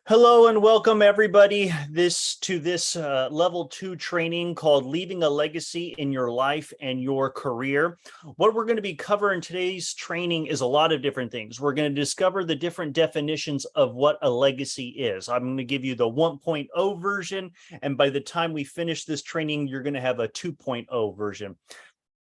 Hello and welcome everybody to this level 2 training called Leaving a Legacy in Your Life and Your Career. What we're going to be covering today's training is a lot of different things. We're going to discover the different definitions of what a legacy is. I'm going to give you the 1.0 version, and by the time we finish this training, you're going to have a 2.0 version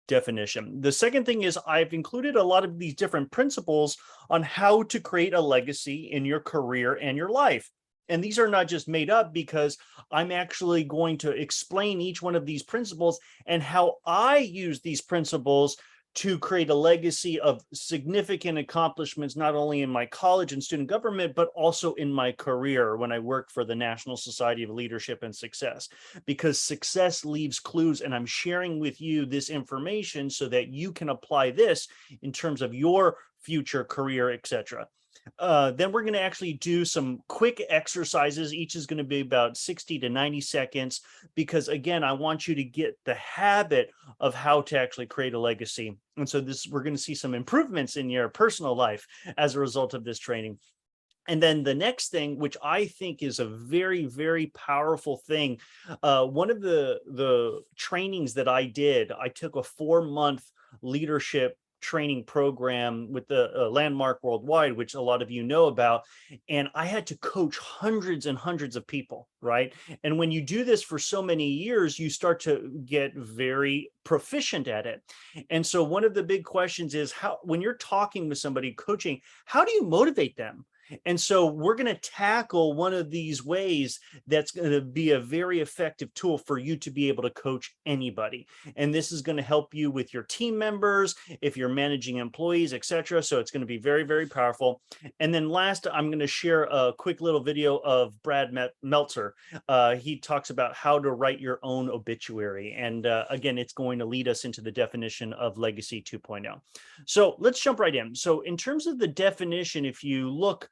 definition. The second thing is I've included a lot of these different principles on how to create a legacy in your career and your life. And these are not just made up, because I'm actually going to explain each one of these principles and how I use these principles to create a legacy of significant accomplishments, not only in my college and student government, but also in my career when I work for the National Society of Leadership and Success, because success leaves clues, and I'm sharing with you this information so that you can apply this in terms of your future career, etc. Then we're going to actually do some quick exercises. Each is going to be about 60 to 90 seconds, because again, I want you to get the habit of how to actually create a legacy. And so we're going to see some improvements in your personal life as a result of this training. And then the next thing, which I think is a very, very powerful thing, one of the trainings that I did, I took a 4-month leadership training program with the Landmark Worldwide, which a lot of you know about. And I had to coach hundreds and hundreds of people, right? And when you do this for so many years, you start to get very proficient at it. And so one of the big questions is, when you're talking with somebody, coaching, how do you motivate them? And so we're going to tackle one of these ways that's going to be a very effective tool for you to be able to coach anybody. And this is going to help you with your team members, if you're managing employees, etc. So it's going to be very, very powerful. And then last, I'm going to share a quick little video of Brad Meltzer. He talks about how to write your own obituary. And again, it's going to lead us into the definition of Legacy 2.0. So let's jump right in. So in terms of the definition, if you look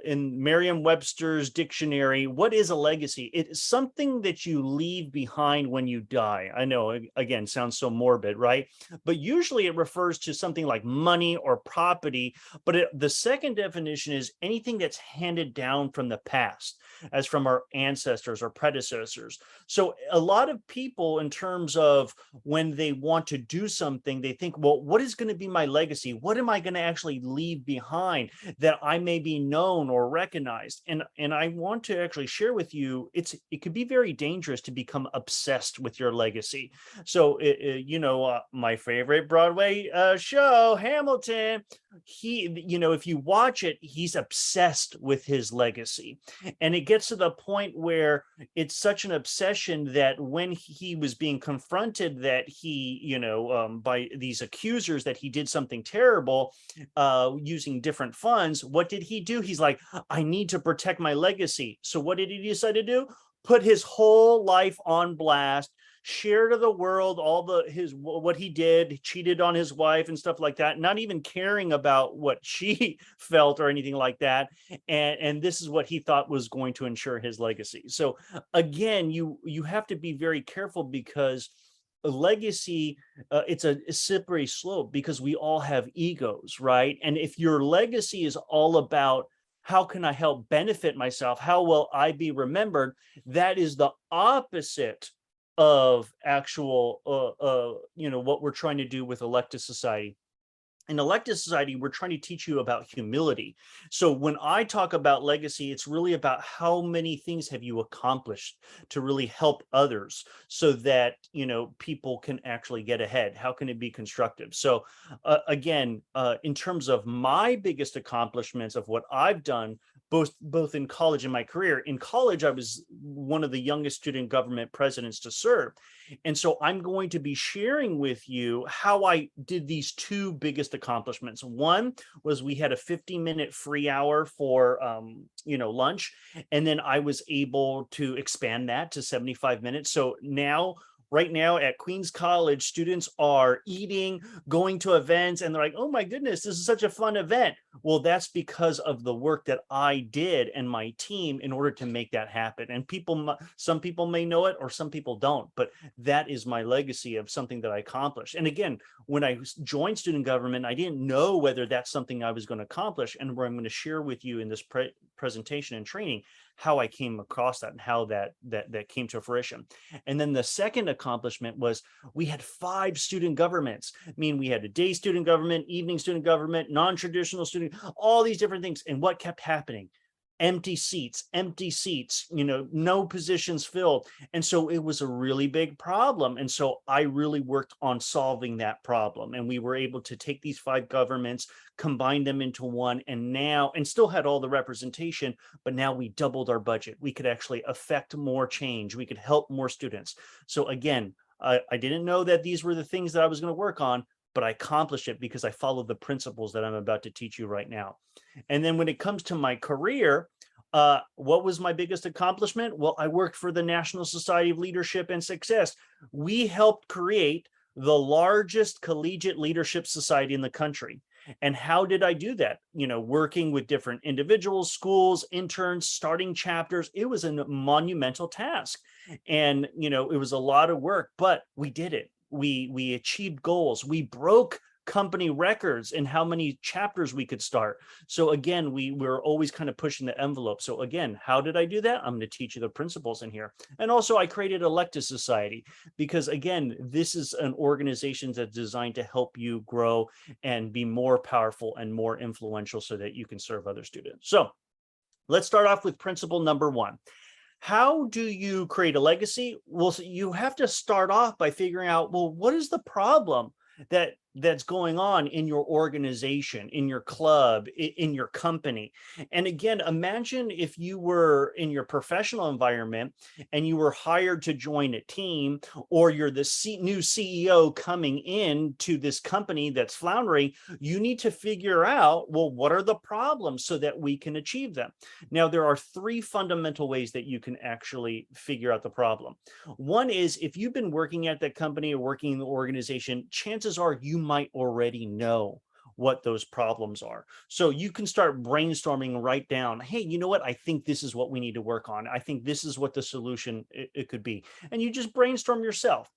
in Merriam-Webster's dictionary, what is a legacy? It's something that you leave behind when you die. I know, again, sounds so morbid, right? But usually it refers to something like money or property. But the second definition is anything that's handed down from the past, as from our ancestors or predecessors. So a lot of people, in terms of when they want to do something, they think, well, what is going to be my legacy? What am I going to actually leave behind that I may be known or recognized? And I want to actually share with you, it could be very dangerous to become obsessed with your legacy. So my favorite Broadway show, Hamilton, if you watch it, he's obsessed with his legacy. And it gets to the point where it's such an obsession that when he was being confronted that by these accusers that he did something terrible using different funds, what did he do? He's like, I need to protect my legacy. So what did he decide to do? Put his whole life on blast, share to the world what he did, cheated on his wife and stuff like that, not even caring about what she felt or anything like that. And this is what he thought was going to ensure his legacy. So again, you have to be very careful, because a legacy, it's a slippery slope, because we all have egos, right? And if your legacy is all about how can I help benefit myself, how will I be remembered, that is the opposite of actual what we're trying to do with Electus Society. In Electus Society, we're trying to teach you about humility. So when I talk about legacy, it's really about how many things have you accomplished to really help others, so that people can actually get ahead. How can it be constructive? So again, in terms of my biggest accomplishments of what I've done, both in college and my career. In college, I was one of the youngest student government presidents to serve. And so I'm going to be sharing with you how I did these two biggest accomplishments. One was we had a 50-minute free hour for lunch, and then I was able to expand that to 75 minutes. So right now at Queens College, students are eating, going to events, and they're like, oh my goodness, this is such a fun event. Well, that's because of the work that I did and my team in order to make that happen. And some people may know it or some people don't, but that is my legacy of something that I accomplished. And again, when I joined student government, I didn't know whether that's something I was going to accomplish. And where I'm going to share with you in this presentation and training, how I came across that and how that came to fruition. And then the second accomplishment was we had 5 student governments. I mean, we had a day student government, evening student government, non-traditional student, all these different things. And what kept happening? Empty seats, no positions filled. And so it was a really big problem. And so I really worked on solving that problem. And we were able to take these 5 governments, combine them into one, and still had all the representation, but now we doubled our budget. We could actually affect more change. We could help more students. So again, I didn't know that these were the things that I was going to work on, but I accomplished it because I followed the principles that I'm about to teach you right now. And then when it comes to my career, what was my biggest accomplishment? Well, I worked for the National Society of Leadership and Success. We helped create the largest collegiate leadership society in the country. And how did I do that? Working with different individuals, schools, interns, starting chapters. It was a monumental task. And, it was a lot of work, but we did it. We achieved goals. We broke company records in how many chapters we could start. So again, we're always kind of pushing the envelope. So again, how did I do that? I'm going to teach you the principles in here. And also I created Electus Society because again, this is an organization that's designed to help you grow and be more powerful and more influential so that you can serve other students. So let's start off with principle number 1. How do you create a legacy? Well, so you have to start off by figuring out, well, what is the problem that's going on in your organization, in your club, in your company? And again, imagine if you were in your professional environment and you were hired to join a team, or you're the new CEO coming in to this company that's floundering. You need to figure out, well, what are the problems so that we can achieve them? Now, there are 3 fundamental ways that you can actually figure out the problem. One is if you've been working at that company or working in the organization, chances are you might already know what those problems are. So you can start brainstorming and write down, hey, you know what? I think this is what we need to work on. I think this is what the solution it could be. And you just brainstorm yourself.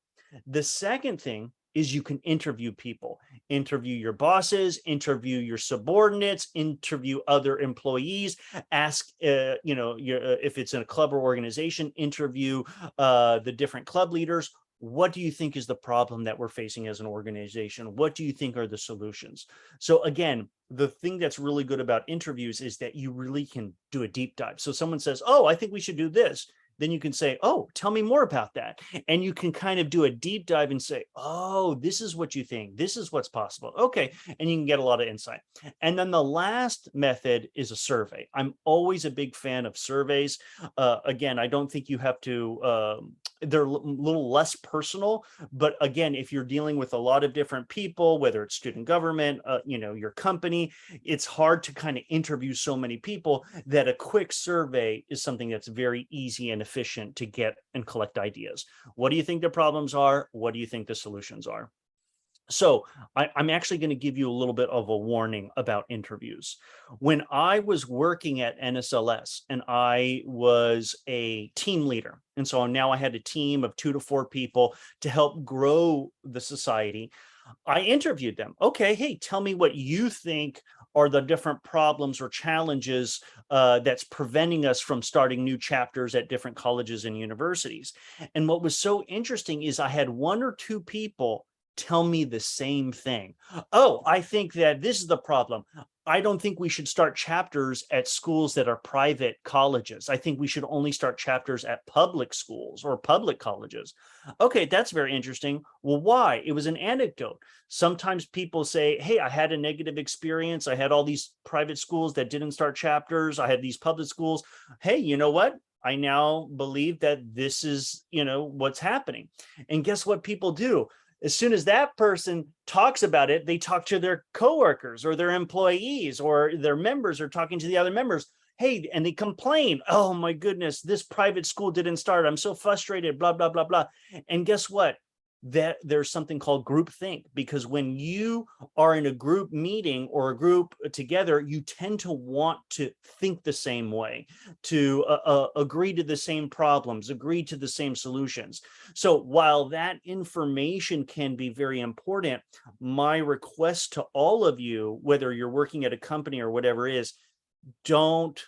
The second thing is you can interview people, interview your bosses, interview your subordinates, interview other employees, ask, if it's in a club or organization, interview the different club leaders. What do you think is the problem that we're facing as an organization? What do you think are the solutions? So again, the thing that's really good about interviews is that you really can do a deep dive. So someone says, oh, I think we should do this. Then you can say, oh, tell me more about that. And you can kind of do a deep dive and say, oh, this is what you think. This is what's possible. Okay. And you can get a lot of insight. And then the last method is a survey. I'm always a big fan of surveys. Again, I don't think you have to, they're a little less personal, but again, if you're dealing with a lot of different people, whether it's student government, your company, it's hard to kind of interview so many people that a quick survey is something that's very easy and efficient to get and collect ideas. What do you think the problems are? What do you think the solutions are? So I'm actually going to give you a little bit of a warning about interviews. When I was working at NSLS and I was a team leader, and so now I had a team of 2 to 4 people to help grow the society, I interviewed them. Okay, hey, tell me what you think are the different problems or challenges that's preventing us from starting new chapters at different colleges and universities. And what was so interesting is I had 1 or 2 people tell me the same thing. Oh, I think that this is the problem. I don't think we should start chapters at schools that are private colleges. I think we should only start chapters at public schools or public colleges. Okay, that's very interesting. Well, why? It was an anecdote. Sometimes people say, hey, I had a negative experience. I had all these private schools that didn't start chapters. I had these public schools. Hey, you know what? I now believe that this is, what's happening. And guess what people do? As soon as that person talks about it, they talk to their coworkers or their employees or their members are talking to the other members. Hey, and they complain. Oh my goodness, this private school didn't start. I'm so frustrated, blah, blah, blah, blah. And guess what? That there's something called groupthink, because when you are in a group meeting or a group together, you tend to want to think the same way, to agree to the same problems, agree to the same solutions. So while that information can be very important, my request to all of you, whether you're working at a company or whatever, is don't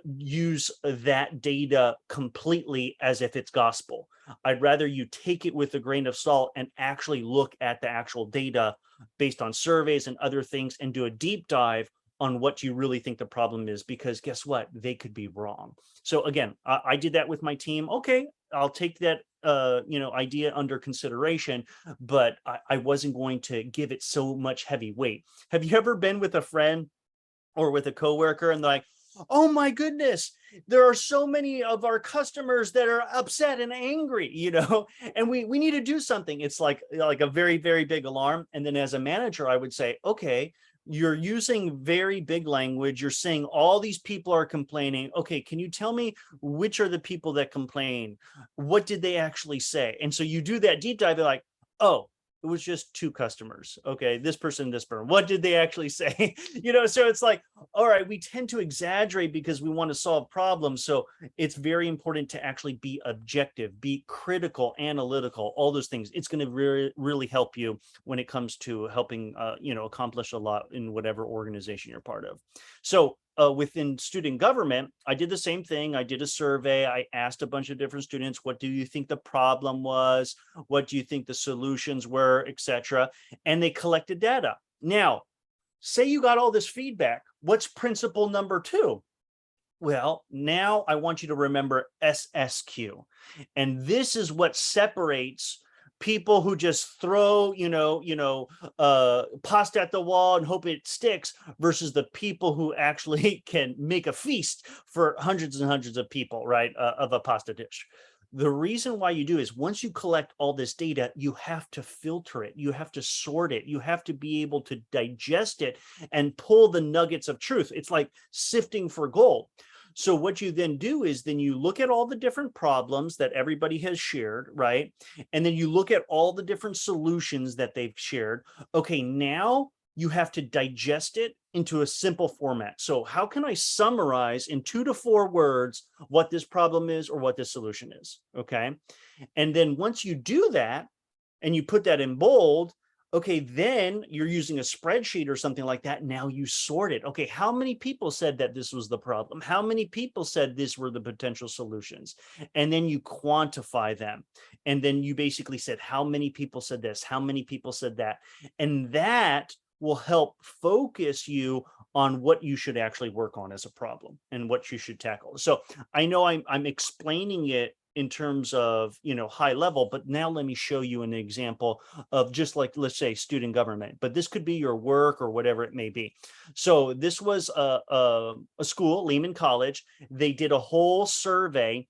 use that data completely as if it's gospel. I'd rather you take it with a grain of salt and actually look at the actual data based on surveys and other things and do a deep dive on what you really think the problem is, because guess what? They could be wrong. So again, I did that with my team. Okay, I'll take that idea under consideration, but I wasn't going to give it so much heavy weight. Have you ever been with a friend or with a coworker and they're like, oh my goodness, there are so many of our customers that are upset and angry, and we need to do something. It's like a very, very big alarm. And then as a manager, I would say, okay, you're using very big language. You're saying all these people are complaining. Okay, can you tell me which are the people that complain? What did they actually say? And so you do that deep dive. They're like, oh, it was just 2 customers. Okay, this person, what did they actually say? So it's like, all right, we tend to exaggerate because we want to solve problems. So it's very important to actually be objective, be critical, analytical, all those things. It's going to really, really help you when it comes to helping, accomplish a lot in whatever organization you're part of. So within student government, I did the same thing. I did a survey. I asked a bunch of different students, what do you think the problem was? What do you think the solutions were, etc.? And they collected data. Now, say you got all this feedback. What's principle number 2? Well, now I want you to remember SSQ. And this is what separates people who just throw, pasta at the wall and hope it sticks versus the people who actually can make a feast for hundreds and hundreds of people, right, of a pasta dish. The reason why you do is once you collect all this data, you have to filter it. You have to sort it. You have to be able to digest it and pull the nuggets of truth. It's like sifting for gold. So what you then do is then you look at all the different problems that everybody has shared, right? And then you look at all the different solutions that they've shared. Okay, now you have to digest it into a simple format. So how can I summarize in 2 to 4 words what this problem is or what this solution is? Okay. And then once you do that and you put that in bold, okay, then you're using a spreadsheet or something like that. Now you sort it. Okay, how many people said that this was the problem? How many people said these were the potential solutions? And then you quantify them. And then you basically said, how many people said this? How many people said that? And that will help focus you on what you should actually work on as a problem and what you should tackle. So I know I'm explaining it in terms of, high level, but now let me show you an example of just like, let's say student government, but this could be your work or whatever it may be. So this was a school, Lehman College. They did a whole survey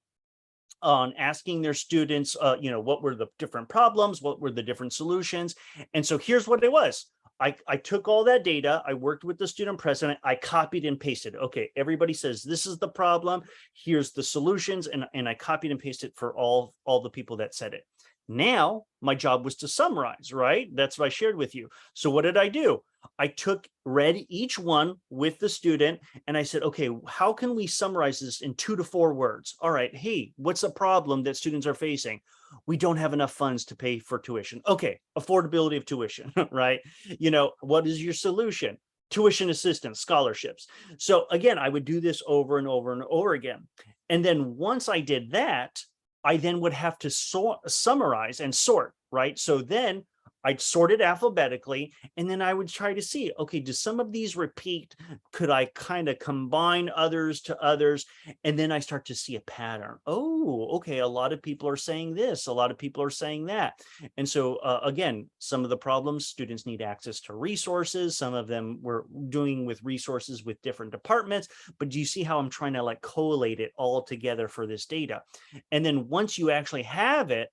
on asking their students, what were the different problems, what were the different solutions. And so here's what it was. I took all that data, I worked with the student president, I copied and pasted. Okay, everybody says this is the problem, here's the solutions, and I copied and pasted for all the people that said it. Now, my job was to summarize, right? That's what I shared with you. So what did I do? I read each one with the student and I said, okay, how can we summarize this in 2 to 4 words? All right, hey, what's a problem that students are facing? We don't have enough funds to pay for tuition. Okay, affordability of tuition, right? What is your solution? Tuition assistance, scholarships. So again, I would do this over and over and over again. And then once I did that, I then would have to summarize and sort, right? So then I'd sort it alphabetically, and then I would try to see, okay, do some of these repeat? Could I kind of combine others to others? And then I start to see a pattern. Oh, okay, a lot of people are saying this, a lot of people are saying that. And so again, some of the problems, students need access to resources. Some of them we're doing with resources with different departments, but do you see how I'm trying to like collate it all together for this data? And then once you actually have it,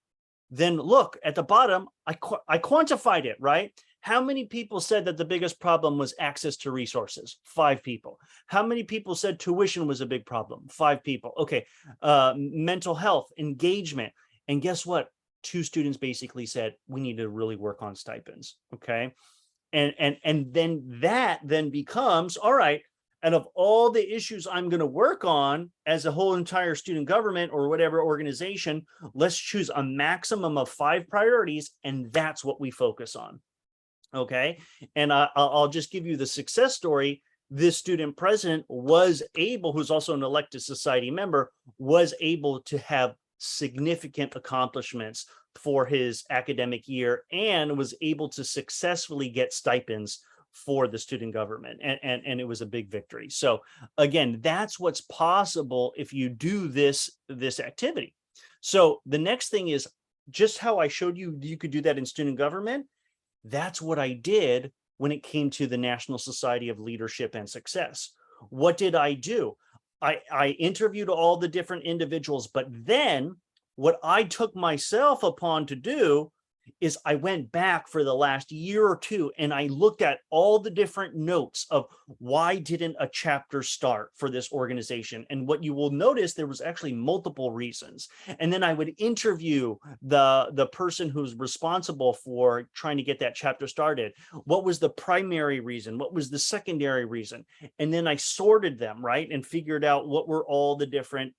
then look at the bottom, I quantified it, right? How many people said that the biggest problem was access to resources? 5 people. How many people said tuition was a big problem? 5 people. Okay, mental health, engagement. And guess what? 2 students basically said, we need to really work on stipends, okay? And then that then becomes, all right, and of all the issues I'm going to work on as a whole entire student government or whatever organization, let's choose a maximum of 5 priorities, and that's what we focus on. Okay. And I'll just give you the success story. this student president was able, who's also an elected society member, was able to have significant accomplishments for his academic year and was able to successfully get stipends for the student government. And it was a big victory. So again, that's what's possible if you do this activity. So the next thing is just how I showed you, you could do that in student government. That's what I did when it came to the National Society of Leadership and Success. What did I do? I interviewed all the different individuals, but then what I took myself upon to do is I went back for the last year or two and I looked at all the different notes of why didn't a chapter start for this organization. And what you will notice, there was actually multiple reasons. And then I would interview the person who's responsible for trying to get that chapter started. What was the primary reason? What was the secondary reason? And then I sorted them, right? And figured out what were all the different,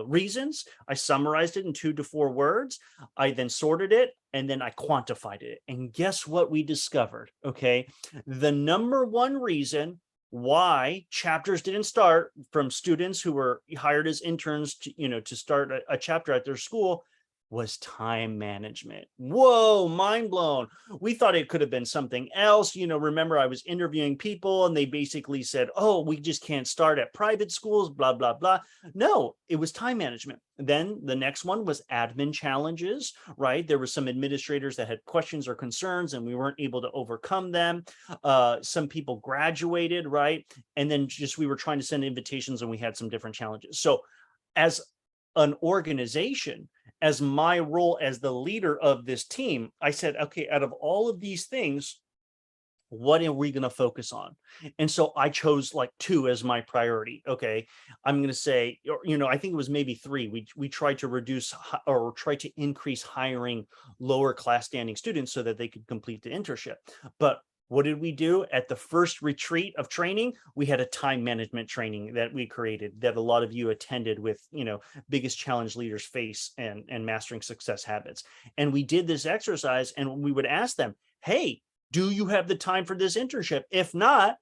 reasons. I summarized it in 2 to 4 words. I then sorted it, and then I quantified it. And guess what we discovered? Okay. The number one reason why chapters didn't start from students who were hired as interns to start a chapter at their school was time management. Whoa, mind blown. We thought it could have been something else. Remember I was interviewing people and they basically said, oh, we just can't start at private schools, blah, blah, blah. No, it was time management. Then the next one was admin challenges, right? There were some administrators that had questions or concerns and we weren't able to overcome them. Some people graduated, right? And then we were trying to send invitations and we had some different challenges. So as an organization, as my role as the leader of this team, I said, okay, out of all of these things, what are we going to focus on? And so I chose like 2 as my priority. Okay, I'm going to say, I think it was maybe 3. We tried to reduce or try to increase hiring lower class standing students so that they could complete the internship. But what did we do at the first retreat of training? We had a time management training that we created that a lot of you attended with, biggest challenge leaders face and mastering success habits. And we did this exercise and we would ask them, hey, do you have the time for this internship? If not,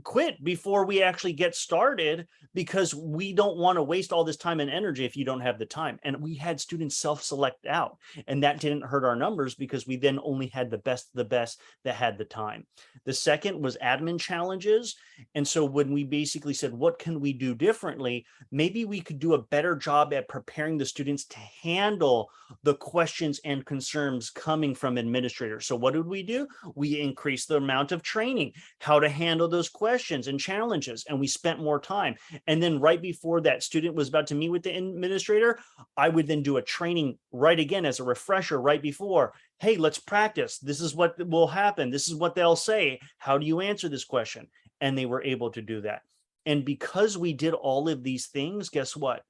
quit before we actually get started, because we don't want to waste all this time and energy if you don't have the time. And we had students self-select out, and that didn't hurt our numbers because we then only had the best that had the time. The second was admin challenges. And so when we basically said, what can we do differently? Maybe we could do a better job at preparing the students to handle the questions and concerns coming from administrators. So what did we do? We increased the amount of training, how to handle those questions and challenges, and we spent more time. And then right before that student was about to meet with the administrator, I would then do a training right again as a refresher right before. Hey, let's practice. This is what will happen. This is what they'll say. How do you answer this question? And they were able to do that. And because we did all of these things, guess what?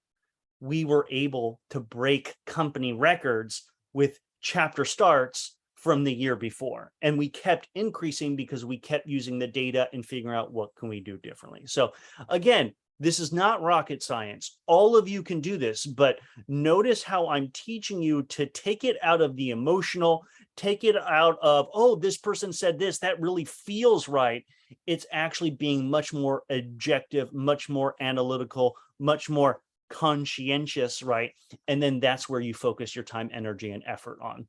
We were able to break company records with chapter starts from the year before. And we kept increasing because we kept using the data and figuring out what can we do differently. So again, this is not rocket science. All of you can do this, but notice how I'm teaching you to take it out of the emotional, take it out of, oh, this person said this, that really feels right. It's actually being much more objective, much more analytical, much more conscientious, right? And then that's where you focus your time, energy, and effort on.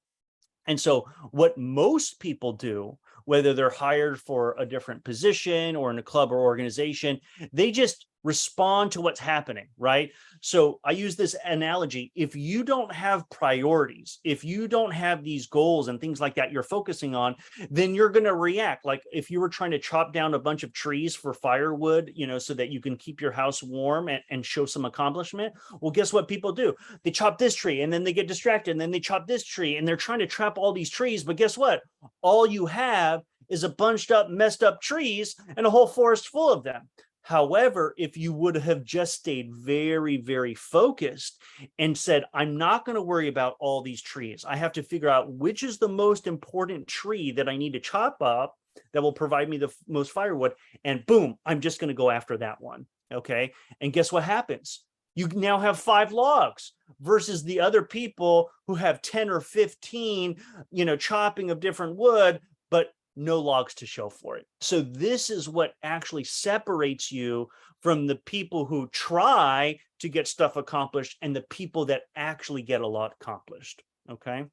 And so what most people do, whether they're hired for a different position or in a club or organization, they just respond to what's happening, right? So I use this analogy. If you don't have priorities, if you don't have these goals and things like that you're focusing on, then you're going to react. Like if you were trying to chop down a bunch of trees for firewood, so that you can keep your house warm and show some accomplishment. Well, guess what people do? They chop this tree and then they get distracted and then they chop this tree and they're trying to trap all these trees. But guess what? All you have is a bunched up, messed up trees and a whole forest full of them. However, if you would have just stayed very, very focused and said, I'm not going to worry about all these trees. I have to figure out which is the most important tree that I need to chop up that will provide me the most firewood. And boom, I'm just going to go after that one. Okay. And guess what happens? You now have 5 logs versus the other people who have 10 or 15, chopping of different wood, but no logs to show for it. So this is what actually separates you from the people who try to get stuff accomplished and the people that actually get a lot accomplished. Okay.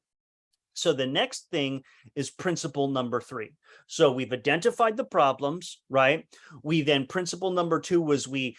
So the next thing is principle number 3. So we've identified the problems, right? We then, principle number 2 was we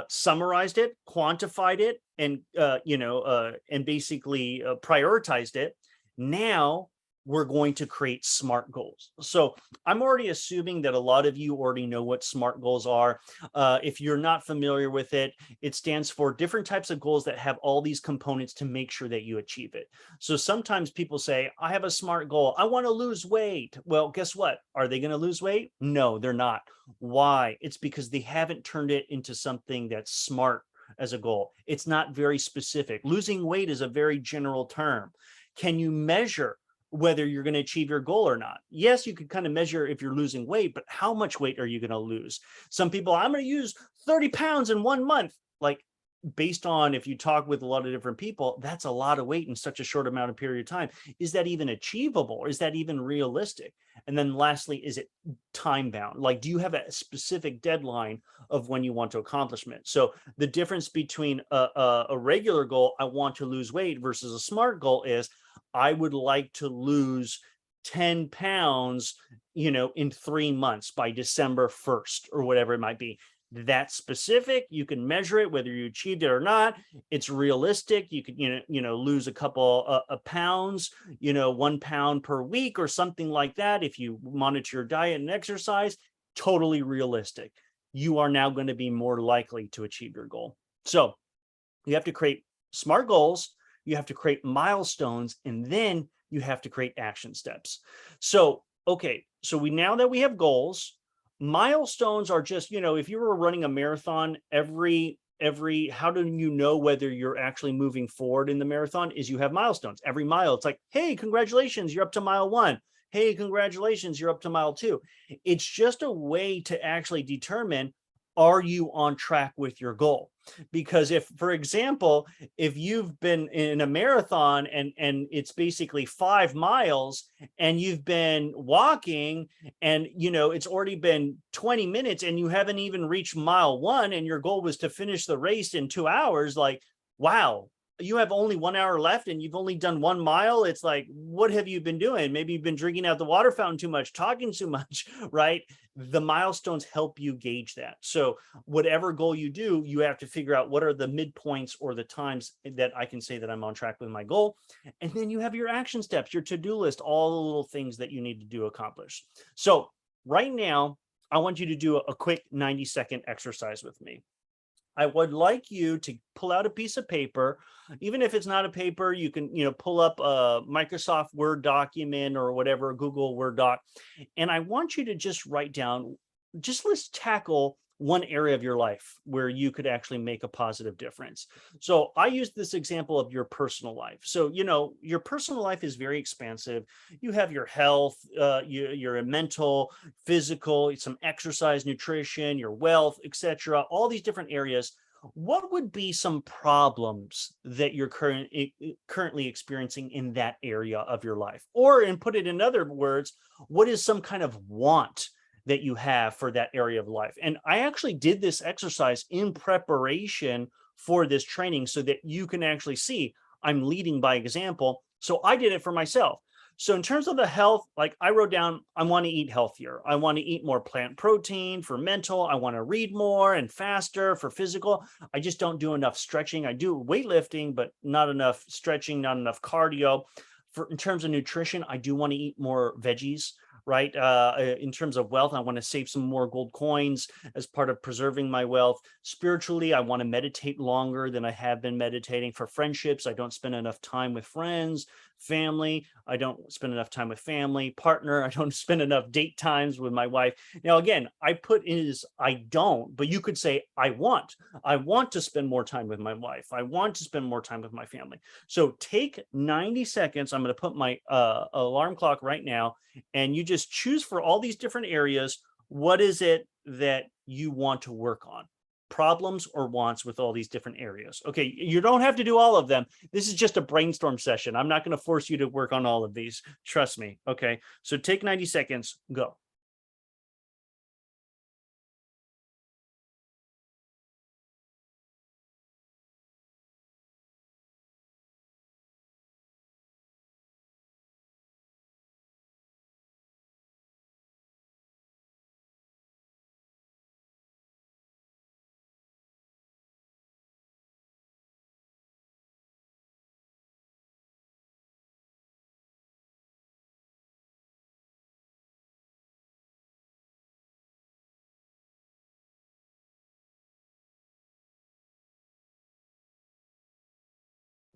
summarized it, quantified it, and and basically prioritized it. Now we're going to create SMART goals. So I'm already assuming that a lot of you already know what SMART goals are. If you're not familiar with it, it stands for different types of goals that have all these components to make sure that you achieve it. So sometimes people say, I have a SMART goal. I want to lose weight. Well, guess what? Are they going to lose weight? No, they're not. Why? It's because they haven't turned it into something that's SMART as a goal. It's not very specific. Losing weight is a very general term. Can you measure whether you're going to achieve your goal or not? Yes, you could kind of measure if you're losing weight, but how much weight are you going to lose? Some people, I'm going to use 30 pounds in 1 month. Like, based on, if you talk with a lot of different people, that's a lot of weight in such a short amount of period of time. Is that even achievable? Or is that even realistic? And then lastly, is it time bound? Like, do you have a specific deadline of when you want to accomplish it? So the difference between a regular goal, I want to lose weight, versus a SMART goal is, I would like to lose 10 pounds, in 3 months by December 1st or whatever it might be. That's specific. You can measure it, whether you achieved it or not. It's realistic. You could, lose a couple of pounds, 1 pound per week or something like that. If you monitor your diet and exercise, totally realistic. You are now going to be more likely to achieve your goal. So you have to create SMART goals. You have to create milestones, and then you have to create action steps. So, okay, so now that we have goals, milestones are just, if you were running a marathon, every how do you know whether you're actually moving forward in the marathon is you have milestones. Every mile, it's like, hey, congratulations, you're up to mile 1. Hey, congratulations, you're up to mile 2. It's just a way to actually determine, are you on track with your goal? Because if, for example, if you've been in a marathon and it's basically 5 miles and you've been walking and, it's already been 20 minutes and you haven't even reached mile 1 and your goal was to finish the race in 2 hours, like, wow, you have only 1 hour left and you've only done 1 mile. It's like, what have you been doing? Maybe you've been drinking out the water fountain too much, talking too much, right? The milestones help you gauge that. So whatever goal you do, you have to figure out what are the midpoints or the times that I can say that I'm on track with my goal. And then you have your action steps, your to-do list, all the little things that you need to do accomplish. So right now, I want you to do a quick 90-second exercise with me. I would like you to pull out a piece of paper. Even if it's not a paper, you can, pull up a Microsoft Word document or whatever, a Google Word doc. And I want you to just write down, let's tackle one area of your life where you could actually make a positive difference. So I use this example of your personal life. So, your personal life is very expansive. You have your health, your mental, physical, some exercise, nutrition, your wealth, etc., all these different areas. What would be some problems that you're currently experiencing in that area of your life? Or, and put it in other words, what is some kind of want that you have for that area of life? And I actually did this exercise in preparation for this training so that you can actually see I'm leading by example. So I did it for myself. So in terms of the health, like I wrote down, I want to eat healthier. I want to eat more plant protein for mental. I want to read more and faster for physical. I just don't do enough stretching. I do weightlifting, but not enough stretching, not enough cardio. In terms of nutrition, I do want to eat more veggies. Right. In terms of wealth, I want to save some more gold coins as part of preserving my wealth. Spiritually, I want to meditate longer than I have been meditating. For friendships, I don't spend enough time with friends. Family, I don't spend enough time with family. Partner, I don't spend enough date times with my wife. Now, again, I put is I don't, but you could say I want. I want to spend more time with my wife. I want to spend more time with my family. So take 90 seconds. I'm going to put my alarm clock right now, and you just choose for all these different areas, what is it that you want to work on? problems or wants with all these different areas. Okay, you don't have to do all of them. This is just a brainstorm session. I'm not going to force you to work on all of these. Trust me. Okay, so take 90 seconds, go.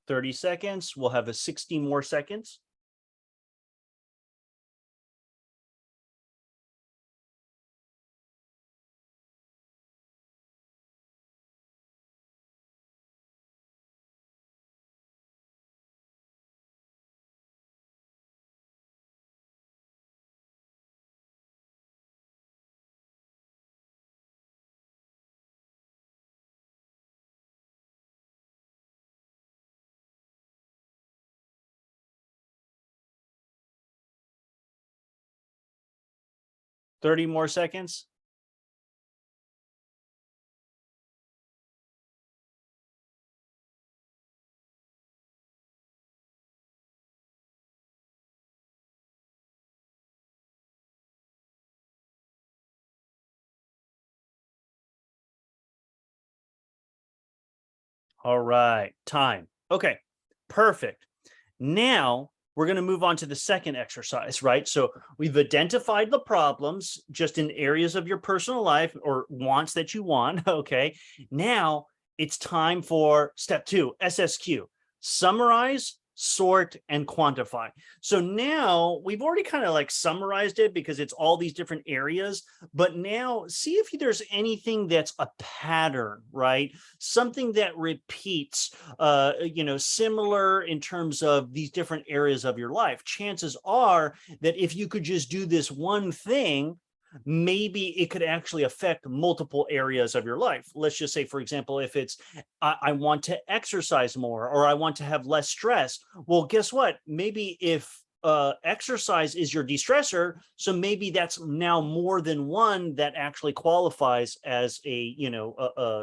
Thirty seconds. We'll have a 60 more seconds. Thirty more seconds. All right, time. Okay, perfect. Now we're going to move on to the second exercise, right? So we've identified the problems just in areas of your personal life or wants that you want. Okay, now it's time for step 2, SSQ, summarize, sort, and quantify. So now we've already kind of like summarized it because it's all these different areas, but now see if there's anything that's a pattern, right? Something that repeats, similar in terms of these different areas of your life. Chances are that if you could just do this one thing, maybe it could actually affect multiple areas of your life. Let's just say, for example, if it's I want to exercise more or I want to have less stress. Well, guess what? Maybe if exercise is your de-stressor, so maybe that's now more than one that actually qualifies as a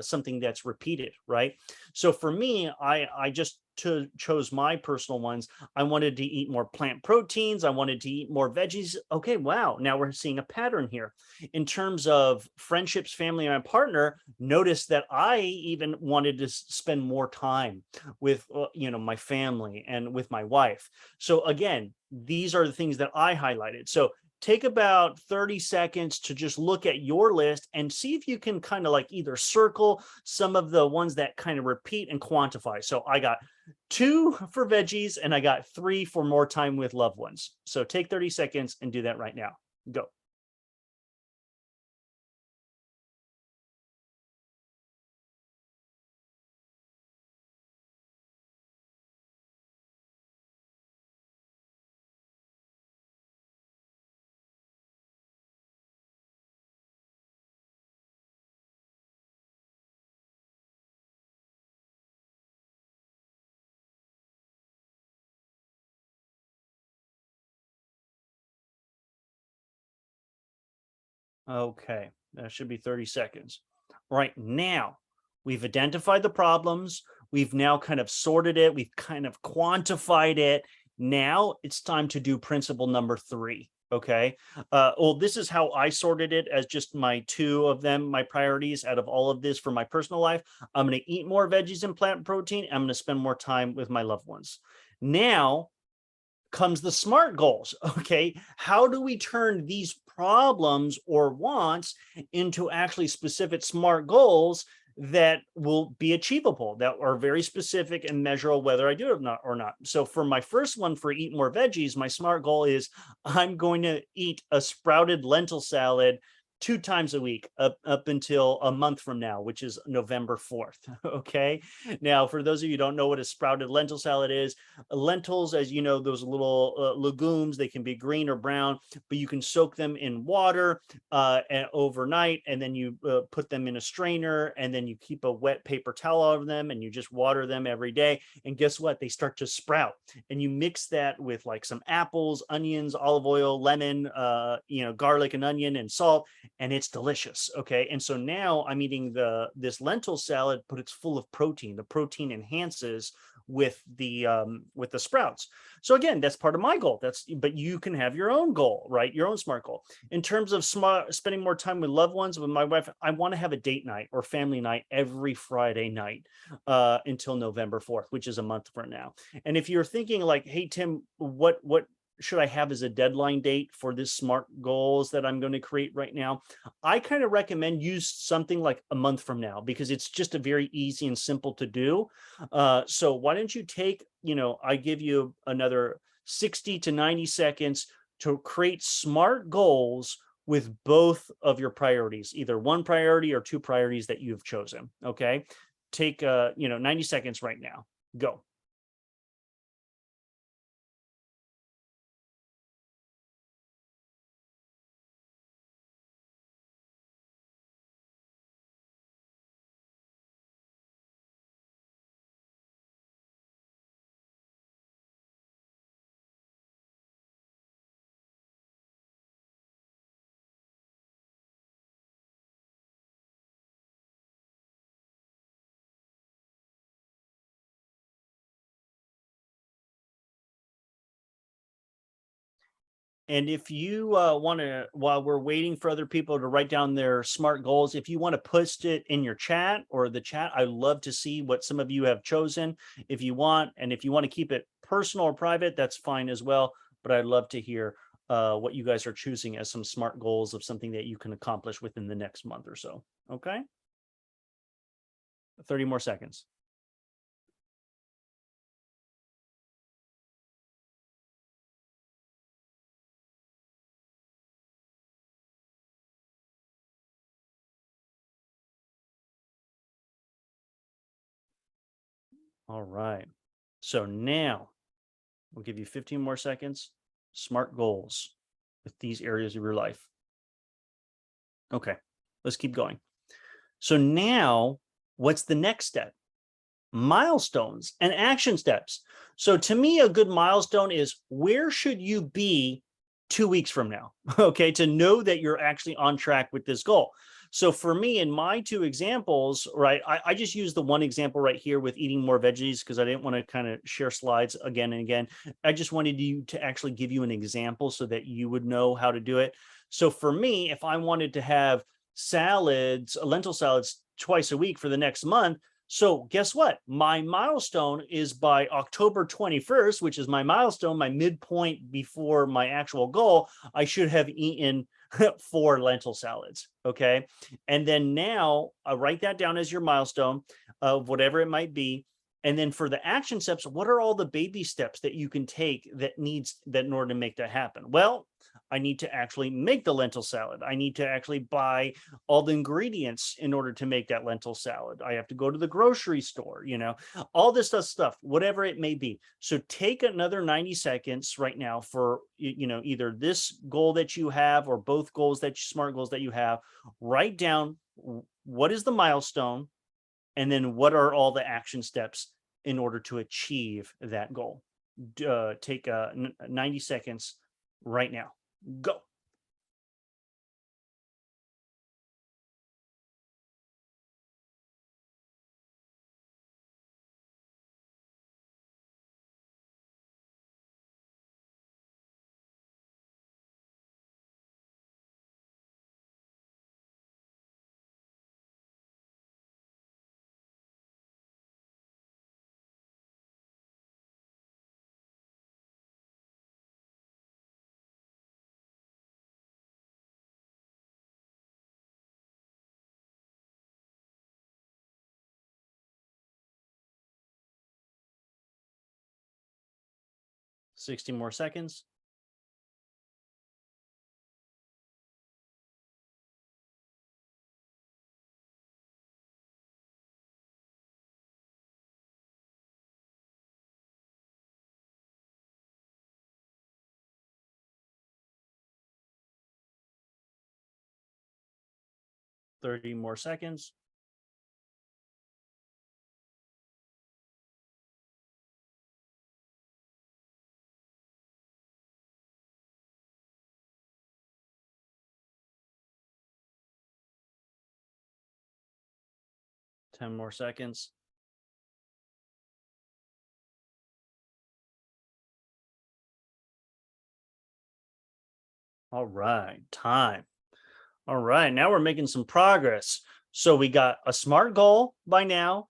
something that's repeated, right? So for me, I just chose my personal ones. I wanted to eat more plant proteins. I wanted to eat more veggies. Okay, wow. Now we're seeing a pattern here. In terms of friendships, family, and my partner, notice that I even wanted to spend more time with my family and with my wife. So again, these are the things that I highlighted. So take about 30 seconds to just look at your list and see if you can kind of like either circle some of the ones that kind of repeat and quantify. So I got 2 for veggies and I got 3 for more time with loved ones. So take 30 seconds and do that right now. Go. Okay, that should be 30 seconds. Right now, we've identified the problems. We've now kind of sorted it. We've kind of quantified it. Now it's time to do principle number 3. Okay. Well, this is how I sorted it as just my 2 of them, my priorities out of all of this for my personal life. I'm going to eat more veggies and plant protein. I'm going to spend more time with my loved ones. Now, comes the SMART goals. Okay, how do we turn these problems or wants into actually specific SMART goals that will be achievable, that are very specific and measurable whether I do it or not. So for my first one, for eat more veggies, my SMART goal is I'm going to eat a sprouted lentil salad 2 times a week up until a month from now, which is November 4th. Okay. Now, for those of you who don't know what a sprouted lentil salad is, lentils, as you know, those little legumes, they can be green or brown, but you can soak them in water overnight, and then you put them in a strainer, and then you keep a wet paper towel over them, and you just water them every day. And guess what? They start to sprout. And you mix that with like some apples, onions, olive oil, lemon, garlic and onion and salt, and it's delicious. Okay. And so now I'm eating this lentil salad, but it's full of protein. The protein enhances with the sprouts. So again, that's part of my goal. But you can have your own goal, right? Your own SMART goal. In terms of spending more time with loved ones, with my wife, I want to have a date night or family night every Friday night until November 4th, which is a month from now. And if you're thinking like, hey, Tim, what should I have as a deadline date for this SMART goals that I'm going to create right now? I kind of recommend use something like a month from now, because it's just a very easy and simple to do. So why don't you take, I give you another 60 to 90 seconds to create SMART goals with both of your priorities, either one priority or two priorities that you've chosen. Okay. Take 90 seconds right now. Go. And if you want to, while we're waiting for other people to write down their SMART goals, if you want to post it in your chat or the chat, I love to see what some of you have chosen if you want. And if you want to keep it personal or private, that's fine as well. But I'd love to hear what you guys are choosing as some SMART goals of something that you can accomplish within the next month or so. Okay. 30 more seconds. All right. So now we'll give you 15 more seconds. SMART goals with these areas of your life. Okay, let's keep going. So now what's the next step? Milestones and action steps. So to me, a good milestone is, where should you be 2 weeks from now? Okay, to know that you're actually on track with this goal. So for me, in my two examples, right, I just used the one example right here with eating more veggies because I didn't want to kind of share slides again and again. I just wanted you to actually give you an example so that you would know how to do it. So for me, if I wanted to have salads, lentil salads twice a week for the next month, so guess what? My milestone is by October 21st, which is my milestone, my midpoint before my actual goal, I should have eaten 4 lentil salads. Okay. And then now write that down as your milestone of whatever it might be. And then for the action steps, what are all the baby steps that you can take that in order to make that happen? Well, I need to actually make the lentil salad. I need to actually buy all the ingredients in order to make that lentil salad. I have to go to the grocery store, all this stuff, whatever it may be. So take another 90 seconds right now for, either this goal that you have or both goals SMART goals that you have. Write down what is the milestone, and then what are all the action steps in order to achieve that goal. Take 90 seconds right now. Go. Sixty more seconds. 30 more seconds. Ten more seconds. All right, time. All right, now we're making some progress. So we got a SMART goal by now,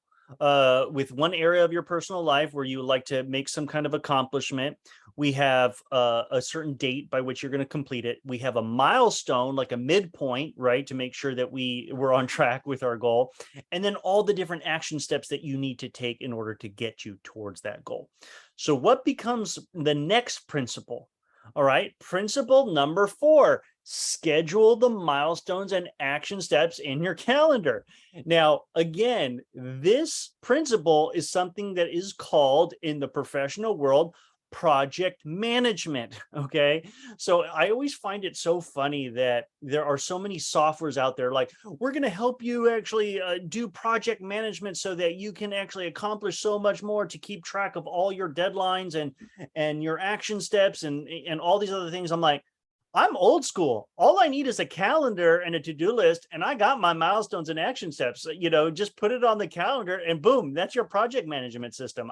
with one area of your personal life where you would like to make some kind of accomplishment. We have a certain date by which you're going to complete it. We have a milestone, like a midpoint, right, to make sure that we're on track with our goal. And then all the different action steps that you need to take in order to get you towards that goal. So what becomes the next principle? All right, principle number 4, schedule the milestones and action steps in your calendar. Now, again, this principle is something that is called in the professional world project management. Okay. So I always find it so funny that there are so many softwares out there like, we're going to help you actually do project management so that you can actually accomplish so much more to keep track of all your deadlines and your action steps and all these other things. I'm like, I'm old school. All I need is a calendar and a to-do list, and I got my milestones and action steps. You know, just put it on the calendar, and boom, that's your project management system.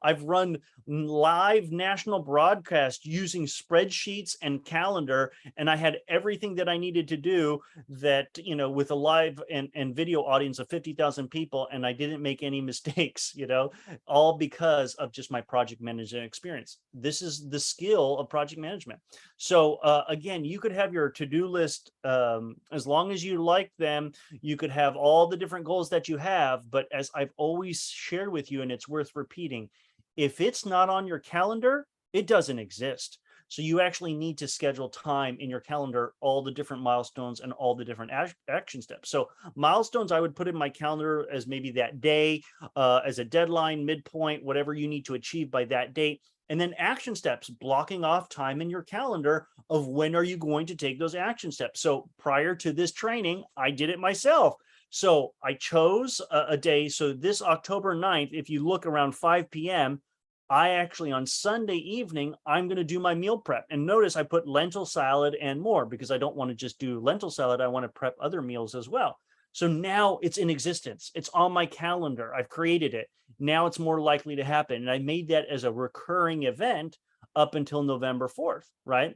I've run live national broadcast using spreadsheets and calendar, and I had everything that I needed to do that, you know, with a live and video audience of 50,000 people, and I didn't make any mistakes, you know, all because of just my project management experience. This is the skill of project management. So again, you could have your to-do list as long as you like them. You could have all the different goals that you have. But as I've always shared with you, and it's worth repeating, if it's not on your calendar, it doesn't exist. So you actually need to schedule time in your calendar, all the different milestones and all the different action steps. So milestones, I would put in my calendar as maybe that day, as a deadline, midpoint, whatever you need to achieve by that date. And then action steps, blocking off time in your calendar of when are you going to take those action steps. So prior to this training, I did it myself. So I chose a day. So this October 9th, if you look around 5 p.m., I actually on Sunday evening, I'm going to do my meal prep. And notice I put lentil salad and more because I don't want to just do lentil salad. I want to prep other meals as well. So now it's in existence. It's on my calendar. I've created it. Now it's more likely to happen. And I made that as a recurring event up until November 4th, right?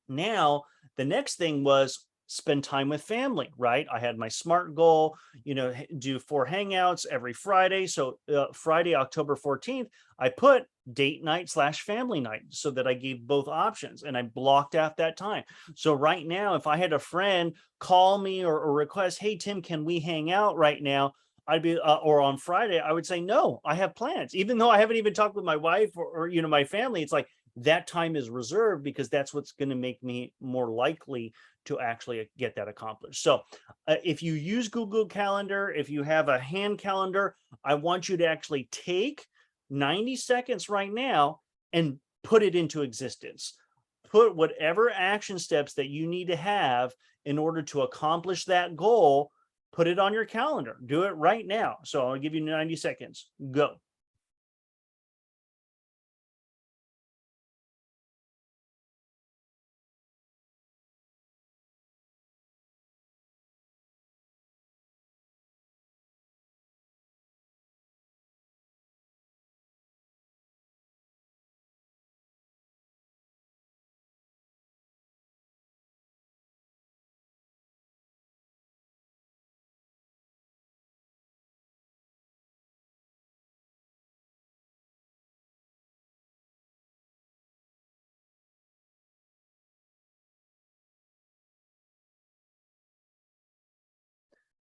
Now, the next thing was spend time with family, right? I had my SMART goal, you know, do 4 hangouts every Friday. So Friday, October 14th, I put date night / family night so that I gave both options and I blocked out that time. So right now, if I had a friend call me or request, hey, Tim, can we hang out right now? I'd be, or on Friday, I would say, no, I have plans, even though I haven't even talked with my wife or you know, my family. It's like, that time is reserved because that's what's going to make me more likely to actually get that accomplished. So if you use Google Calendar, if you have a hand calendar, I want you to actually take 90 seconds right now and put it into existence. Put whatever action steps that you need to have in order to accomplish that goal, put it on your calendar. Do it right now. So I'll give you 90 seconds. Go.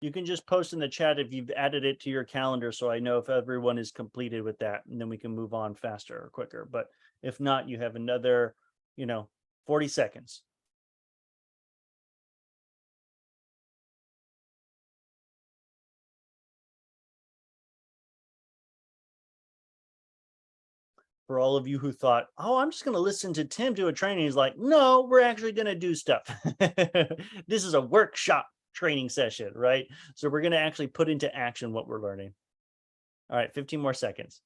You can just post in the chat if you've added it to your calendar so I know if everyone is completed with that, and then we can move on faster or quicker. But if not, you have another, you know, 40 seconds. For all of you who thought, oh, I'm just going to listen to Tim do a training, he's like, no, we're actually going to do stuff. This is a workshop. training session, right? So we're going to actually put into action what we're learning. All right, 15 more seconds.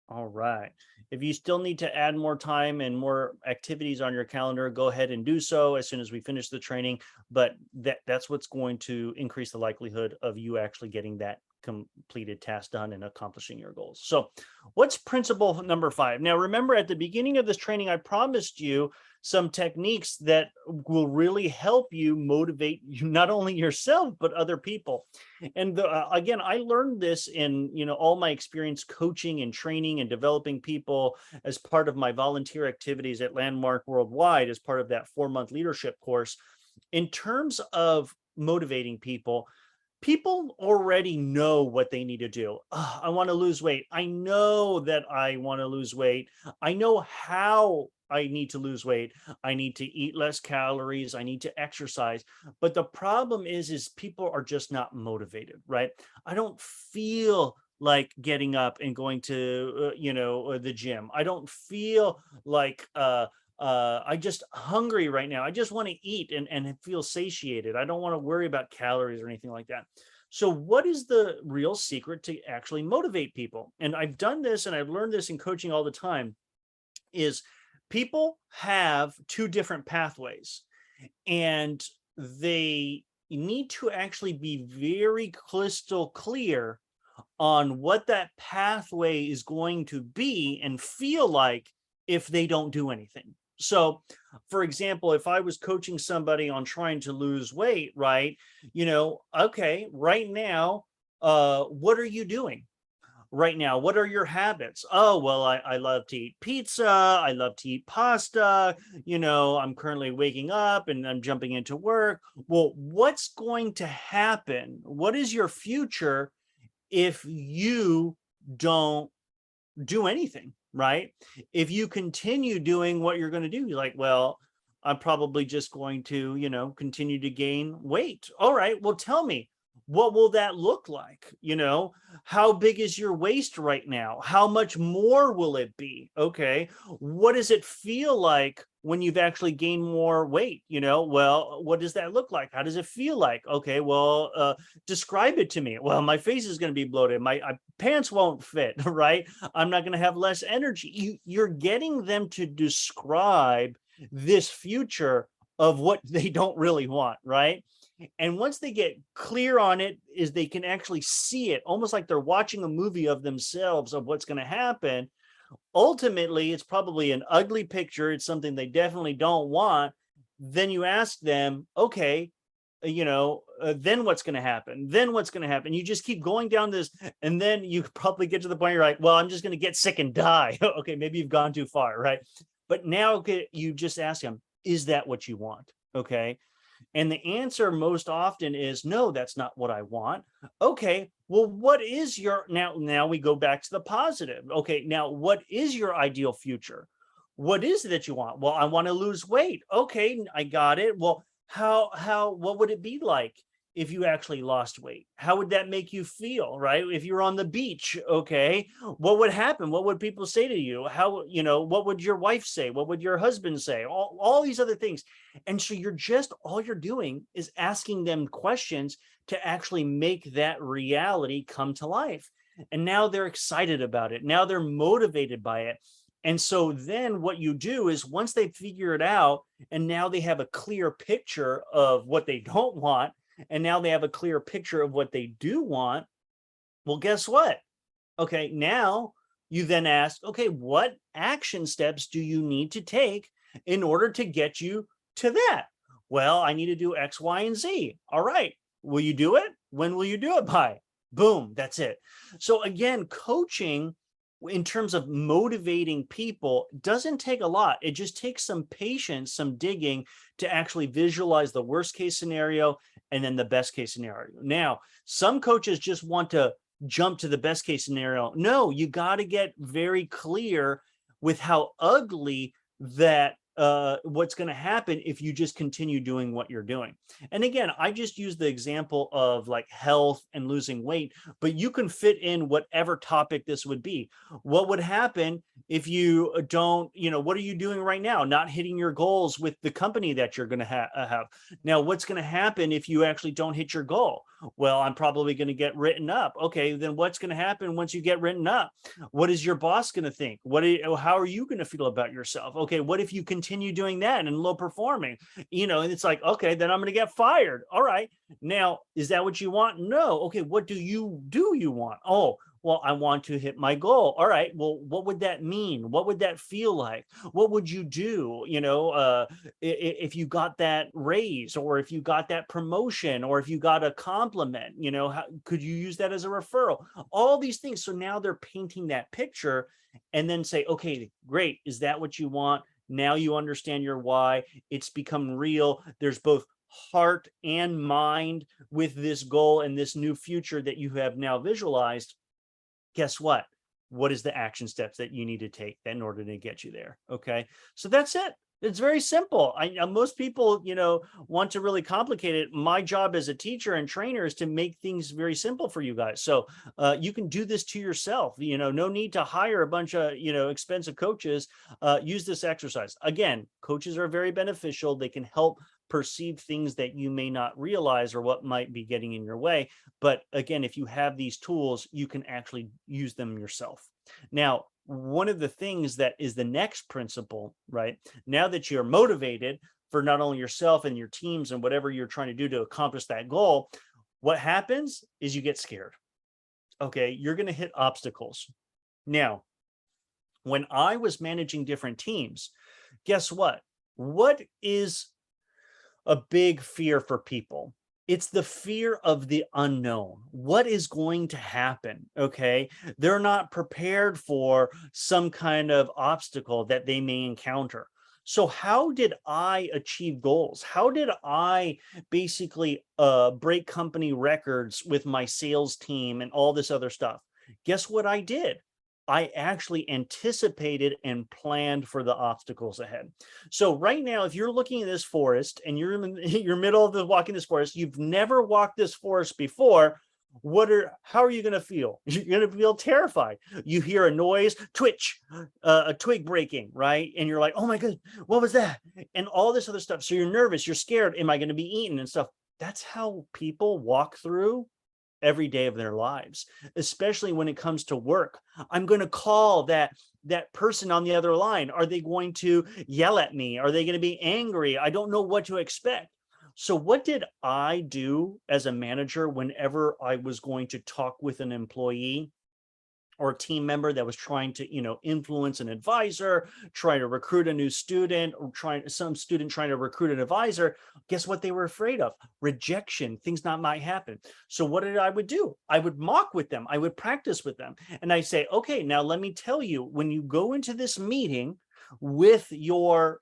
All right. If you still need to add more time and more activities on your calendar, go ahead and do so as soon as we finish the training. But that's what's going to increase the likelihood of you actually getting that completed task done and accomplishing your goals. So, what's principle number 5? Now, remember at the beginning of this training, I promised you some techniques that will really help you motivate you, not only yourself, but other people. And again, I learned this in all my experience coaching and training and developing people as part of my volunteer activities at Landmark Worldwide as part of that 4-month leadership course. In terms of motivating people, people already know what they need to do. I want to lose weight. I know that I want to lose weight. I know how I need to lose weight. I need to eat less calories. I need to exercise. But the problem is people are just not motivated, right? I don't feel like getting up and going to, the gym. I don't feel like, I just hungry right now. I just want to eat and feel satiated. I don't want to worry about calories or anything like that. So what is the real secret to actually motivate people? And I've done this and I've learned this in coaching all the time is people have 2 different pathways and they need to actually be very crystal clear on what that pathway is going to be and feel like if they don't do anything. So, for example, if I was coaching somebody on trying to lose weight, right? Okay, right now, what are you doing? Right now, what are your habits? Oh, well, I love to eat pizza. I love to eat pasta. I'm currently waking up and I'm jumping into work. Well, what's going to happen? What is your future if you don't do anything, right? If you continue doing what you're going to do, you're like, well, I'm probably just going to, continue to gain weight. All right, well, tell me, what will that look like? How big is your waist right now? How much more will it be? Okay, what does it feel like when you've actually gained more weight? Well, what does that look like? How does it feel like? Okay, well, describe it to me. Well, my face is going to be bloated. My pants won't fit, right? I'm not going to have less energy. You're getting them to describe this future of what they don't really want, right? And once they get clear on it, is they can actually see it almost like they're watching a movie of themselves of what's going to happen. Ultimately, it's probably an ugly picture. It's something they definitely don't want. Then you ask them, okay, then what's going to happen? Then what's going to happen? You just keep going down this, and then you probably get to the point you're like, well, I'm just going to get sick and die. Okay, maybe you've gone too far, right? But now you just ask them, is that what you want? Okay. And the answer most often is no, that's not what I want. Okay, well, what is your now we go back to the positive. Okay, now what is your ideal future? What is it that you want? Well, I want to lose weight. Okay, I got it. Well, what would it be like if you actually lost weight? How would that make you feel, right? If you're on the beach, okay, what would happen? What would people say to you? What would your wife say? What would your husband say? All these other things. And so all you're doing is asking them questions to actually make that reality come to life. And now they're excited about it. Now they're motivated by it. And so then what you do is once they figure it out, and now they have a clear picture of what they don't want, and now they have a clear picture of what they do want, well, guess what? Okay, now you then ask, okay, what action steps do you need to take in order to get you to that? Well, I need to do X, Y, and Z. All right. Will you do it? When will you do it by? Boom, that's it. So again, coaching in terms of motivating people doesn't take a lot. It just takes some patience, some digging to actually visualize the worst case scenario and then the best case scenario. Now, some coaches just want to jump to the best case scenario. No, you got to get very clear with how ugly that what's going to happen if you just continue doing what you're doing. And again, I just use the example of like health and losing weight, but you can fit in whatever topic this would be. What would happen if you don't, what are you doing right now? Not hitting your goals with the company that you're going to have. Now, what's going to happen if you actually don't hit your goal? Well, I'm probably going to get written up. Okay, then what's going to happen once you get written up? What is your boss going to think? How are you going to feel about yourself? Okay, what if you continue doing that and low performing? And it's like, okay, then I'm going to get fired. All right. Now, is that what you want? No. Okay, what do you want? Oh, well, I want to hit my goal. All right. Well, what would that mean? What would that feel like? What would you do? If you got that raise, or if you got that promotion, or if you got a compliment, how could you use that as a referral? All these things. So now they're painting that picture, and then say, okay, great. Is that what you want? Now you understand your why. It's become real. There's both heart and mind with this goal and this new future that you have now visualized. Guess what? What is the action steps that you need to take in order to get you there? Okay. So that's it. It's very simple. Most people, want to really complicate it. My job as a teacher and trainer is to make things very simple for you guys. So you can do this to yourself. No need to hire a bunch of, expensive coaches. Use this exercise. Again, coaches are very beneficial. They can help perceive things that you may not realize or what might be getting in your way. But again, if you have these tools, you can actually use them yourself. Now, one of the things that is the next principle, right? Now that you're motivated for not only yourself and your teams and whatever you're trying to do to accomplish that goal, what happens is you get scared. Okay, you're going to hit obstacles. Now, when I was managing different teams, guess what? What is a big fear for people? It's the fear of the unknown. What is going to happen? Okay. They're not prepared for some kind of obstacle that they may encounter. So how did I achieve goals? How did I basically break company records with my sales team and all this other stuff? Guess what I did? I actually anticipated and planned for the obstacles ahead. So right now, if you're looking at this forest and you're in your middle of walking this forest, you've never walked this forest before. How are you going to feel? You're going to feel terrified. You hear a noise, twitch, a twig breaking, right? And you're like, oh my God, what was that? And all this other stuff. So you're nervous, you're scared. Am I going to be eaten and stuff? That's how people walk through every day of their lives, especially when it comes to work. I'm going to call that person on the other line. Are they going to yell at me? Are they going to be angry? I don't know what to expect. So what did I do as a manager whenever I was going to talk with an employee or a team member that was trying to, influence an advisor, trying to recruit a new student, or some student trying to recruit an advisor? Guess what they were afraid of? Rejection, things that might happen. So what did I would do? I would mock with them. I would practice with them. And I say, okay, now let me tell you, when you go into this meeting with your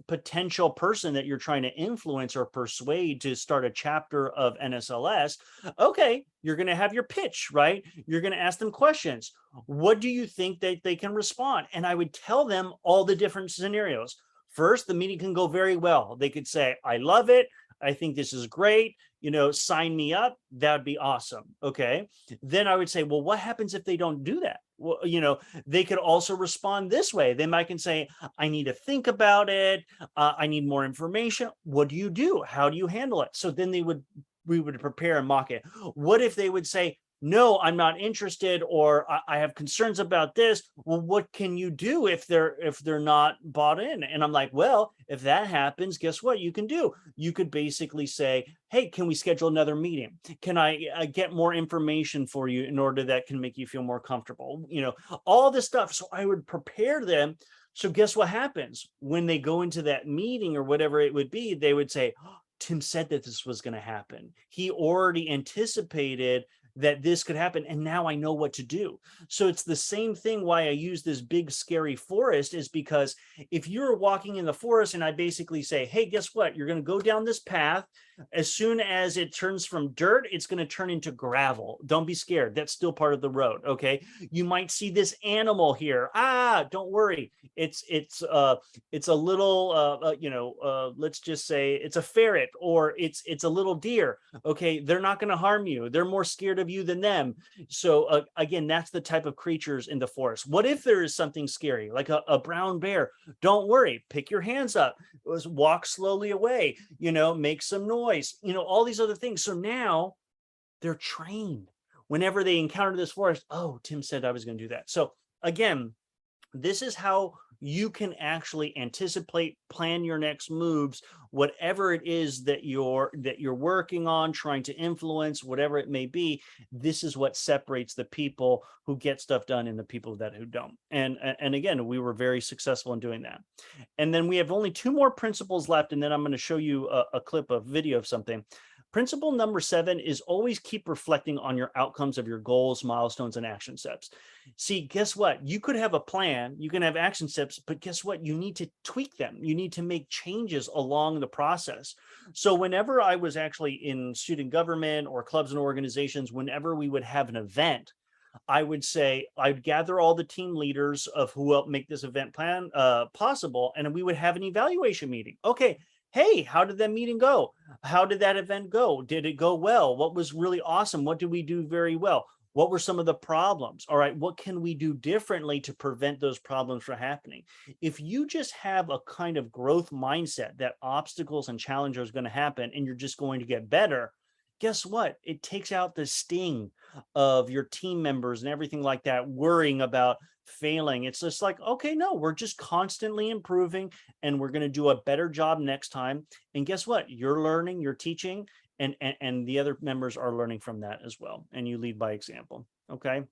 potential person that you're trying to influence or persuade to start a chapter of NSLS, okay, you're going to have your pitch, right? You're going to ask them questions. What do you think that they can respond? And I would tell them all the different scenarios. First, the meeting can go very well. They could say, I love it. I think this is great. Sign me up. That'd be awesome. Okay. Then I would say, well, what happens if they don't do that? Well, they could also respond this way. They might can say, I need to think about it. I need more information. What do you do? How do you handle it? So then we would prepare and mock it. What if they would say, no, I'm not interested, or I have concerns about this? Well, what can you do if they're not bought in? And I'm like, well, if that happens, guess what you can do? You could basically say, hey, can we schedule another meeting? Can I get more information for you in order that can make you feel more comfortable? All this stuff. So I would prepare them. So guess what happens when they go into that meeting or whatever it would be? They would say, oh, Tim said that this was going to happen. He already anticipated that this could happen, and now I know what to do. So it's the same thing why I use this big scary forest, is because if you're walking in the forest and I basically say, hey, guess what, you're going to go down this path. As soon as it turns from dirt, it's going to turn into gravel. Don't be scared, that's still part of the road. Okay, you might see this animal here. Don't worry, it's a little let's just say it's a ferret, or it's a little deer. Okay, they're not going to harm you, they're more scared of you than them. So again, that's the type of creatures in the forest. What if there is something scary like a brown bear? Don't worry, pick your hands up, walk slowly away, make some noise, all these other things. So now they're trained whenever they encounter this forest. Oh, Tim said I was going to do that. So again, this is how you can actually anticipate, plan your next moves, whatever it is that you're working on, trying to influence, whatever it may be. This is what separates the people who get stuff done and the people who don't. And again, we were very successful in doing that. And then we have only 2 more principles left, and then I'm going to show you a clip of video of something. Principle number 7 is always keep reflecting on your outcomes of your goals, milestones, and action steps. See, guess what? You could have a plan, you can have action steps, but guess what? You need to tweak them. You need to make changes along the process. So whenever I was actually in student government or clubs and organizations, whenever we would have an event, I would say, I'd gather all the team leaders of who helped make this event plan possible, and we would have an evaluation meeting. Okay, hey, how did that meeting go? How did that event go? Did it go well? What was really awesome? What did we do very well? What were some of the problems? All right, what can we do differently to prevent those problems from happening? If you just have a kind of growth mindset that obstacles and challenges are going to happen and you're just going to get better, guess what? It takes out the sting of your team members and everything like that, worrying about failing. It's just like, okay, no, we're just constantly improving and we're going to do a better job next time. And guess what? You're learning, you're teaching, and the other members are learning from that as well. And you lead by example. Okay.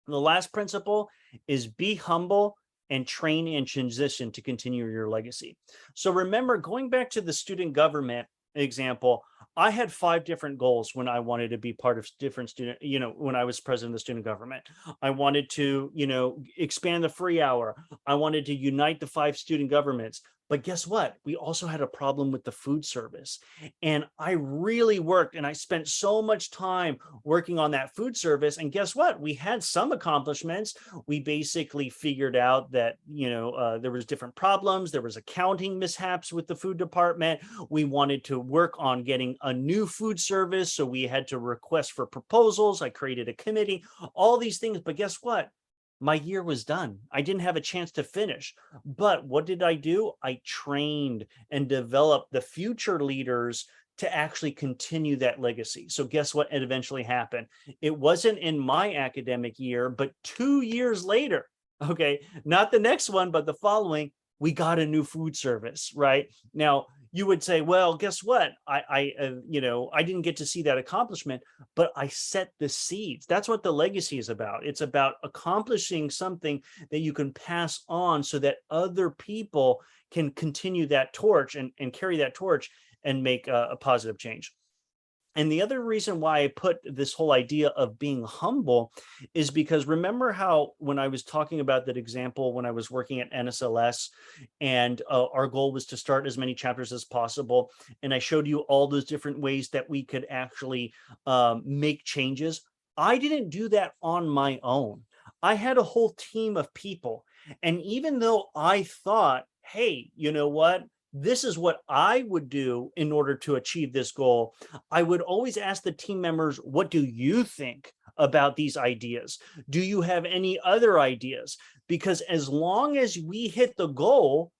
The last principle is be humble and train and transition to continue your legacy. So remember, going back to the student government example, I had 5 different goals when I wanted to be part of different student, when I was president of the student government. I wanted to, expand the free hour. I wanted to unite the 5 student governments. But guess what? We also had a problem with the food service. And I really worked, and I spent so much time working on that food service. And guess what? We had some accomplishments. We basically figured out that, there was different problems. There was accounting mishaps with the food department. We wanted to work on getting a new food service. So we had to request for proposals. I created a committee, all these things. But guess what? My year was done. I didn't have a chance to finish. But what did I do? I trained and developed the future leaders to actually continue that legacy. So guess what? It eventually happened. It wasn't in my academic year, but 2 years later, okay, not the next one, but the following, we got a new food service, right? Now, you would say, well, guess what? I didn't get to see that accomplishment, but I set the seeds. That's what the legacy is about. It's about accomplishing something that you can pass on so that other people can continue that torch and carry that torch and make a positive change. And the other reason why I put this whole idea of being humble is because remember how when I was talking about that example, when I was working at NSLS and our goal was to start as many chapters as possible. And I showed you all those different ways that we could actually make changes. I didn't do that on my own. I had a whole team of people. And even though I thought, hey, you know what? This is what I would do in order to achieve this goal, I would always ask the team members, what do you think about these ideas? Do you have any other ideas? Because as long as we hit the goal,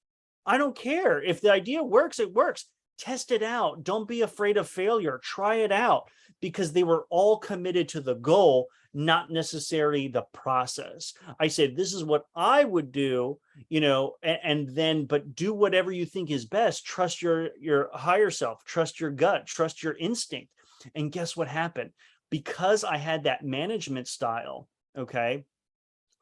I don't care. If the idea works, it works. Test it out. Don't be afraid of failure. Try it out, because they were all committed to the goal, not necessarily the process. I said, this is what I would do, and then, but do whatever you think is best. Trust your higher self, trust your gut, trust your instinct. And guess what happened? Because I had that management style, okay,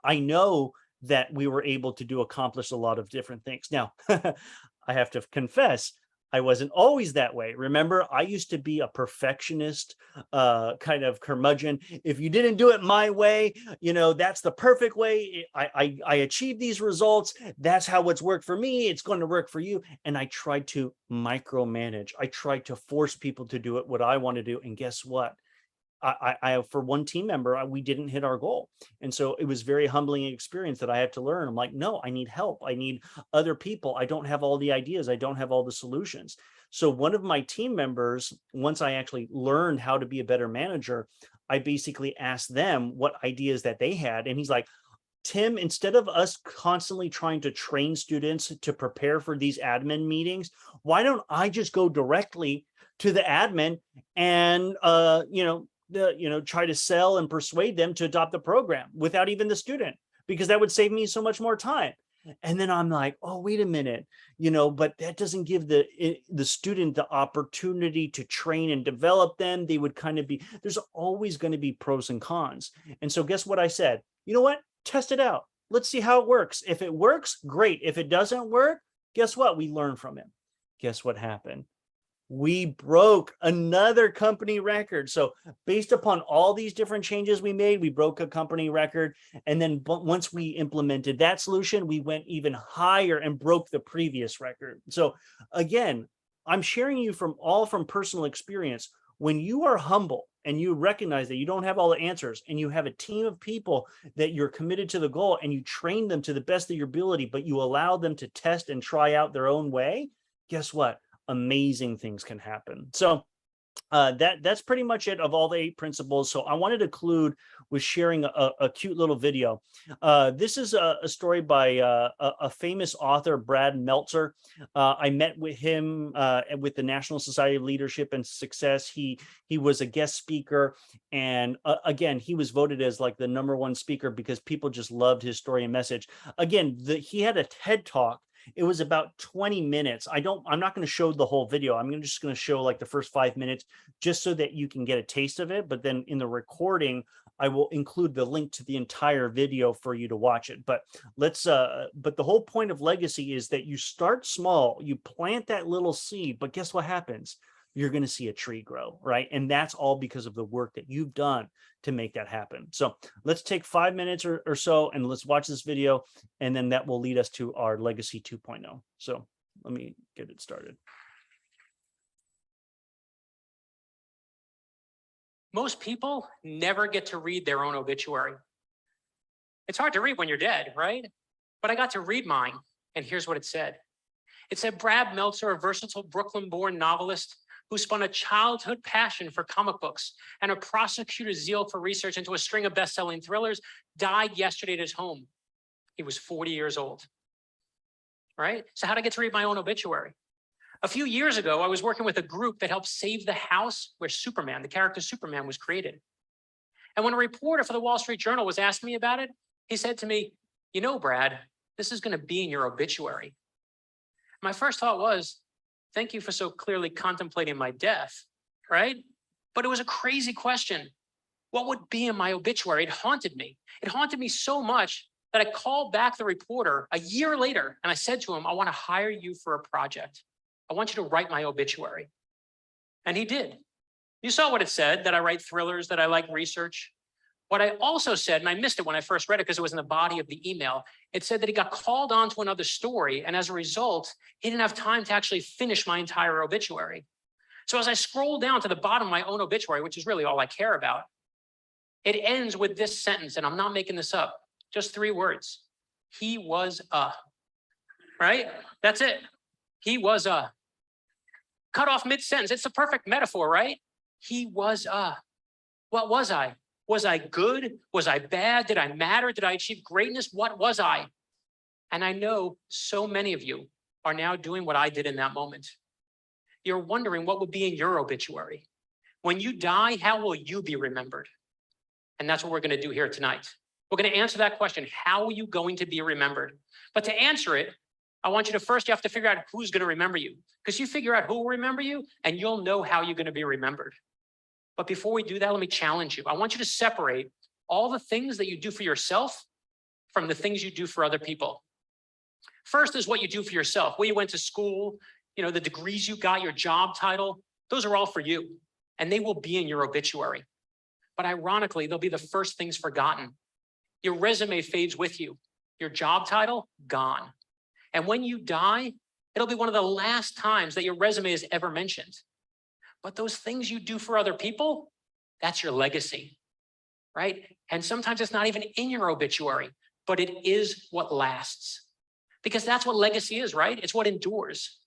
I know that we were able to accomplish a lot of different things. Now, I have to confess, I wasn't always that way. Remember, I used to be a perfectionist, kind of curmudgeon. If you didn't do it my way, that's the perfect way. I achieved these results. That's how it's worked for me. It's going to work for you. And I tried to micromanage. I tried to force people to do it what I want to do. And guess what? I for one team member, we didn't hit our goal. And so it was very humbling experience that I had to learn. I'm like, no, I need help. I need other people. I don't have all the ideas. I don't have all the solutions. So one of my team members, once I actually learned how to be a better manager, I basically asked them what ideas that they had. And he's like, Tim, instead of us constantly trying to train students to prepare for these admin meetings, why don't I just go directly to the admin and, try to sell and persuade them to adopt the program without even the student, because that would save me so much more time. And then I'm like, oh, wait a minute, but that doesn't give the student the opportunity to train and develop them. They would kind of there's always going to be pros and cons. And so guess what I said? You know what? Test it out. Let's see how it works. If it works, great. If it doesn't work, guess what? We learn from it. Guess what happened? We broke another company record. So based upon all these different changes we made, we broke a company record. And then once we implemented that solution, we went even higher and broke the previous record. So again, I'm sharing you from personal experience. When you are humble and you recognize that you don't have all the answers, and you have a team of people that you're committed to the goal, and you train them to the best of your ability, but you allow them to test and try out their own way, guess what? Amazing things can happen. So that's pretty much it of all the 8 principles. So I wanted to conclude with sharing a cute little video. This is a story by a famous author, Brad Meltzer. I met with him with the National Society of Leadership and Success. He was a guest speaker, and again, he was voted as like the #1 speaker because people just loved his story and message. Again, he had a TED Talk. It was about 20 minutes. I'm not going to show the whole video. I'm just going to show like the first 5 minutes just so that you can get a taste of it. But then in the recording, I will include the link to the entire video for you to watch it. But but the whole point of legacy is that you start small, you plant that little seed, but guess what happens? You're going to see a tree grow, right? And that's all because of the work that you've done to make that happen. So let's take 5 minutes or so and let's watch this video, and then that will lead us to our Legacy 2.0. So let me get it started. Most people never get to read their own obituary. It's hard to read when you're dead, right? But I got to read mine, and here's what it said. It said, Brad Meltzer, a versatile Brooklyn-born novelist who spun a childhood passion for comic books and a prosecutor's zeal for research into a string of best-selling thrillers, died yesterday at his home. He was 40 years old. Right? So how'd I get to read my own obituary? A few years ago, I was working with a group that helped save the house where Superman, the character Superman, was created. And when a reporter for the Wall Street Journal was asking me about it, he said to me, you know, Brad, this is going to be in your obituary. My first thought was, thank you for so clearly contemplating my death, right? But it was a crazy question. What would be in my obituary? It haunted me. It haunted me so much that I called back the reporter a year later, and I said to him, I want to hire you for a project. I want you to write my obituary. And he did. You saw what it said, that I write thrillers, that I like research. What I also said, and I missed it when I first read it because it was in the body of the email, it said that he got called on to another story, and as a result, he didn't have time to actually finish my entire obituary. So as I scroll down to the bottom of my own obituary, which is really all I care about, it ends with this sentence, and I'm not making this up, just 3 words. He was a, right? That's it. He was a. Cut off mid-sentence. It's a perfect metaphor, right? He was a. What was I? Was I good? Was I bad? Did I matter? Did I achieve greatness? What was I? And I know so many of you are now doing what I did in that moment. You're wondering what would be in your obituary. When you die, how will you be remembered? And that's what we're going to do here tonight. We're going to answer that question. How are you going to be remembered? But to answer it, I want you have to figure out who's going to remember you. Because you figure out who will remember you, and you'll know how you're going to be remembered. But before we do that, let me challenge you. I want you to separate all the things that you do for yourself from the things you do for other people. First is what you do for yourself, where you went to school, you know, the degrees you got, your job title, those are all for you, and they will be in your obituary. But ironically, they'll be the first things forgotten. Your resume fades with you. Your job title, gone. And when you die, it'll be one of the last times that your resume is ever mentioned. But those things you do for other people, that's your legacy, right? And sometimes it's not even in your obituary, but it is what lasts. Because that's what legacy is, right? It's what endures.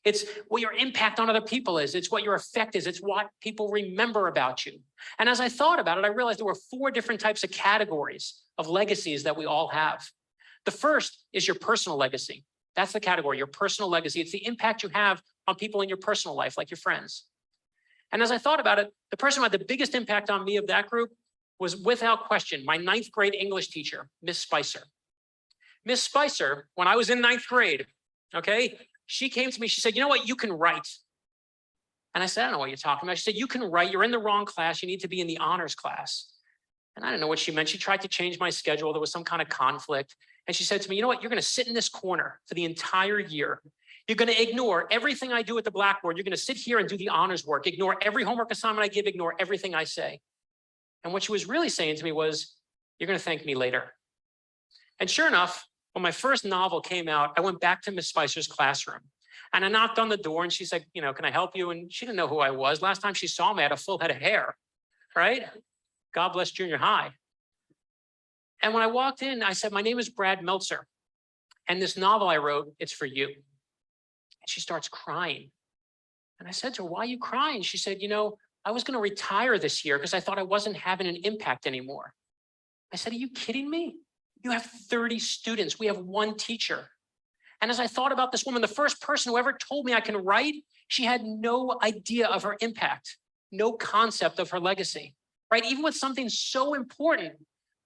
It's what your impact on other people is. It's what your effect is. It's what people remember about you. And as I thought about it, I realized there were 4 different types of categories of legacies that we all have. The first is your personal legacy. That's the category, your personal legacy. It's the impact you have on people in your personal life, like your friends. And as I thought about it, the person who had the biggest impact on me of that group was, without question, my 9th grade English teacher, Miss Spicer. Miss Spicer, when I was in 9th grade, okay, she came to me, she said, you know what, you can write. And I said, I don't know what you're talking about. She said, you can write, you're in the wrong class, you need to be in the honors class. And I didn't know what she meant. She tried to change my schedule. There was some kind of conflict. And she said to me, you know what, you're going to sit in this corner for the entire year. You're going to ignore everything I do at the blackboard. You're going to sit here and do the honors work, ignore every homework assignment I give, ignore everything I say. And what she was really saying to me was, you're going to thank me later. And sure enough, when my first novel came out, I went back to Miss Spicer's classroom and I knocked on the door and she's like, you know, can I help you? And she didn't know who I was. Last time she saw me, I had a full head of hair, right? God bless junior high. And when I walked in, I said, my name is Brad Meltzer. And this novel I wrote, it's for you. And she starts crying. And I said to her, why are you crying? She said, you know, I was going to retire this year because I thought I wasn't having an impact anymore. I said, are you kidding me? You have 30 students. We have 1 teacher. And as I thought about this woman, the first person who ever told me I can write, she had no idea of her impact, no concept of her legacy, right? Even with something so important,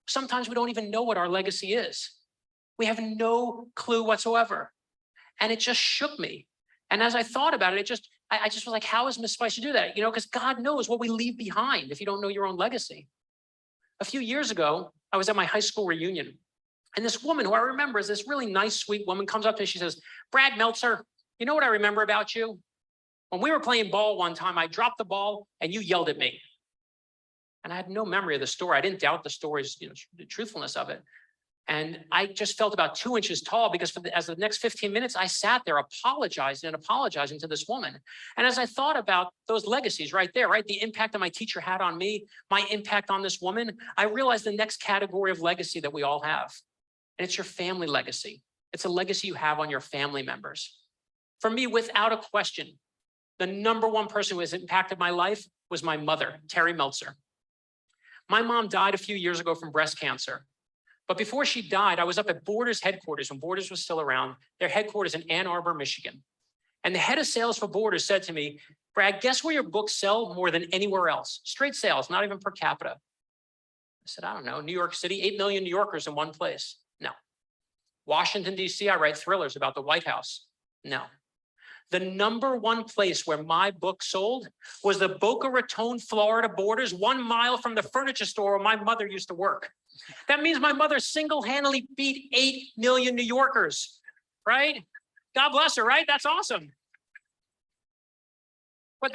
sometimes we don't even know what our legacy is. We have no clue whatsoever. And it just shook me. And as I thought about it, I just was like, how is Miss Spicer do that? You know, because God knows what we leave behind if you don't know your own legacy. A few years ago, I was at my high school reunion. And this woman who I remember is this really nice, sweet woman comes up to me. She says, Brad Meltzer, you know what I remember about you? When we were playing ball one time, I dropped the ball and you yelled at me. And I had no memory of the story. I didn't doubt the story's, you know, the truthfulness of it. And I just felt about 2 inches tall because as the next 15 minutes, I sat there apologizing to this woman. And as I thought about those legacies right there, right, the impact that my teacher had on me, my impact on this woman, I realized the next category of legacy that we all have. And it's your family legacy. It's a legacy you have on your family members. For me, without a question, the number 1 person who has impacted my life was my mother, Terry Meltzer. My mom died a few years ago from breast cancer. But before she died, I was up at Borders headquarters when Borders was still around, their headquarters in Ann Arbor, Michigan. And the head of sales for Borders said to me, Brad, guess where your books sell more than anywhere else? Straight sales, not even per capita. I said, I don't know, New York City, 8 million New Yorkers in one place. No. Washington, D.C., I write thrillers about the White House. No. The number 1 place where my book sold was the Boca Raton, Florida Borders, 1 mile from the furniture store where my mother used to work. That means my mother single-handedly beat 8 million New Yorkers, right? God bless her, right? That's awesome. But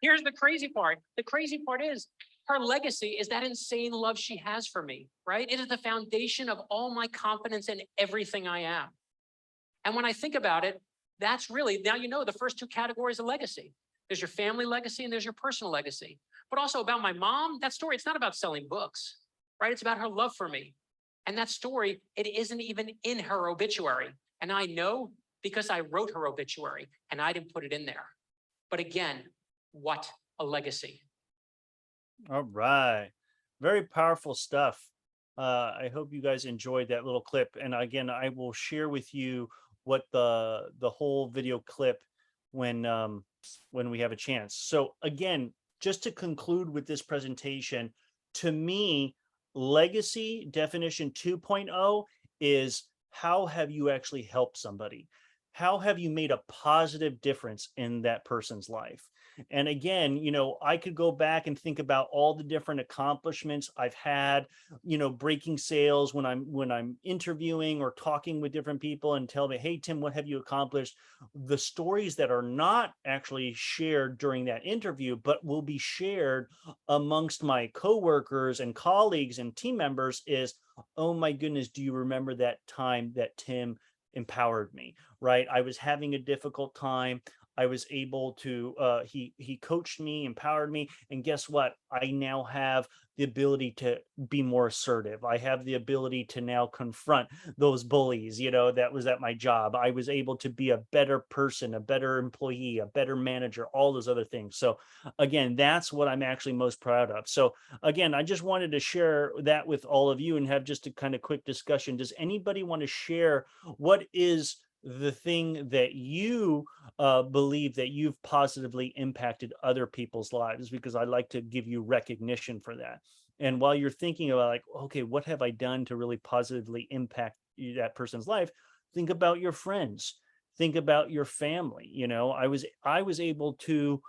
here's the crazy part. The crazy part is her legacy is that insane love she has for me, right? It is the foundation of all my confidence in everything I am. And when I think about it, that's really, now you know the first 2 categories of legacy. There's your family legacy and there's your personal legacy. But also about my mom, that story, it's not about selling books, right? It's about her love for me. And that story, it isn't even in her obituary. And I know because I wrote her obituary and I didn't put it in there. But again, what a legacy. All right. Very powerful stuff. I hope you guys enjoyed that little clip. And again, I will share with you what the whole video clip when we have a chance. So again, just to conclude with this presentation, to me, legacy definition 2.0 is how have you actually helped somebody? how have you made a positive difference in that person's life? And again, I could go back and think about all the different accomplishments I've had, breaking sales when I'm interviewing or talking with different people and tell me, hey, Tim, what have you accomplished? The stories that are not actually shared during that interview, but will be shared amongst my coworkers and colleagues and team members is, oh my goodness, do you remember that time that Tim empowered me, right? I was having a difficult time. I was able to, he coached me, empowered me. And guess what? I now have the ability to be more assertive. I have the ability to now confront those bullies, that was at my job. I was able to be a better person, a better employee, a better manager, all those other things. So again, that's what I'm actually most proud of. So again, I just wanted to share that with all of you and have just a kind of quick discussion. Does anybody want to share what is the thing that you believe that you've positively impacted other people's lives? Because I like to give you recognition for that. And while you're thinking about like, okay, what have I done to really positively impact that person's life? Think about your friends. Think about your family. I was able to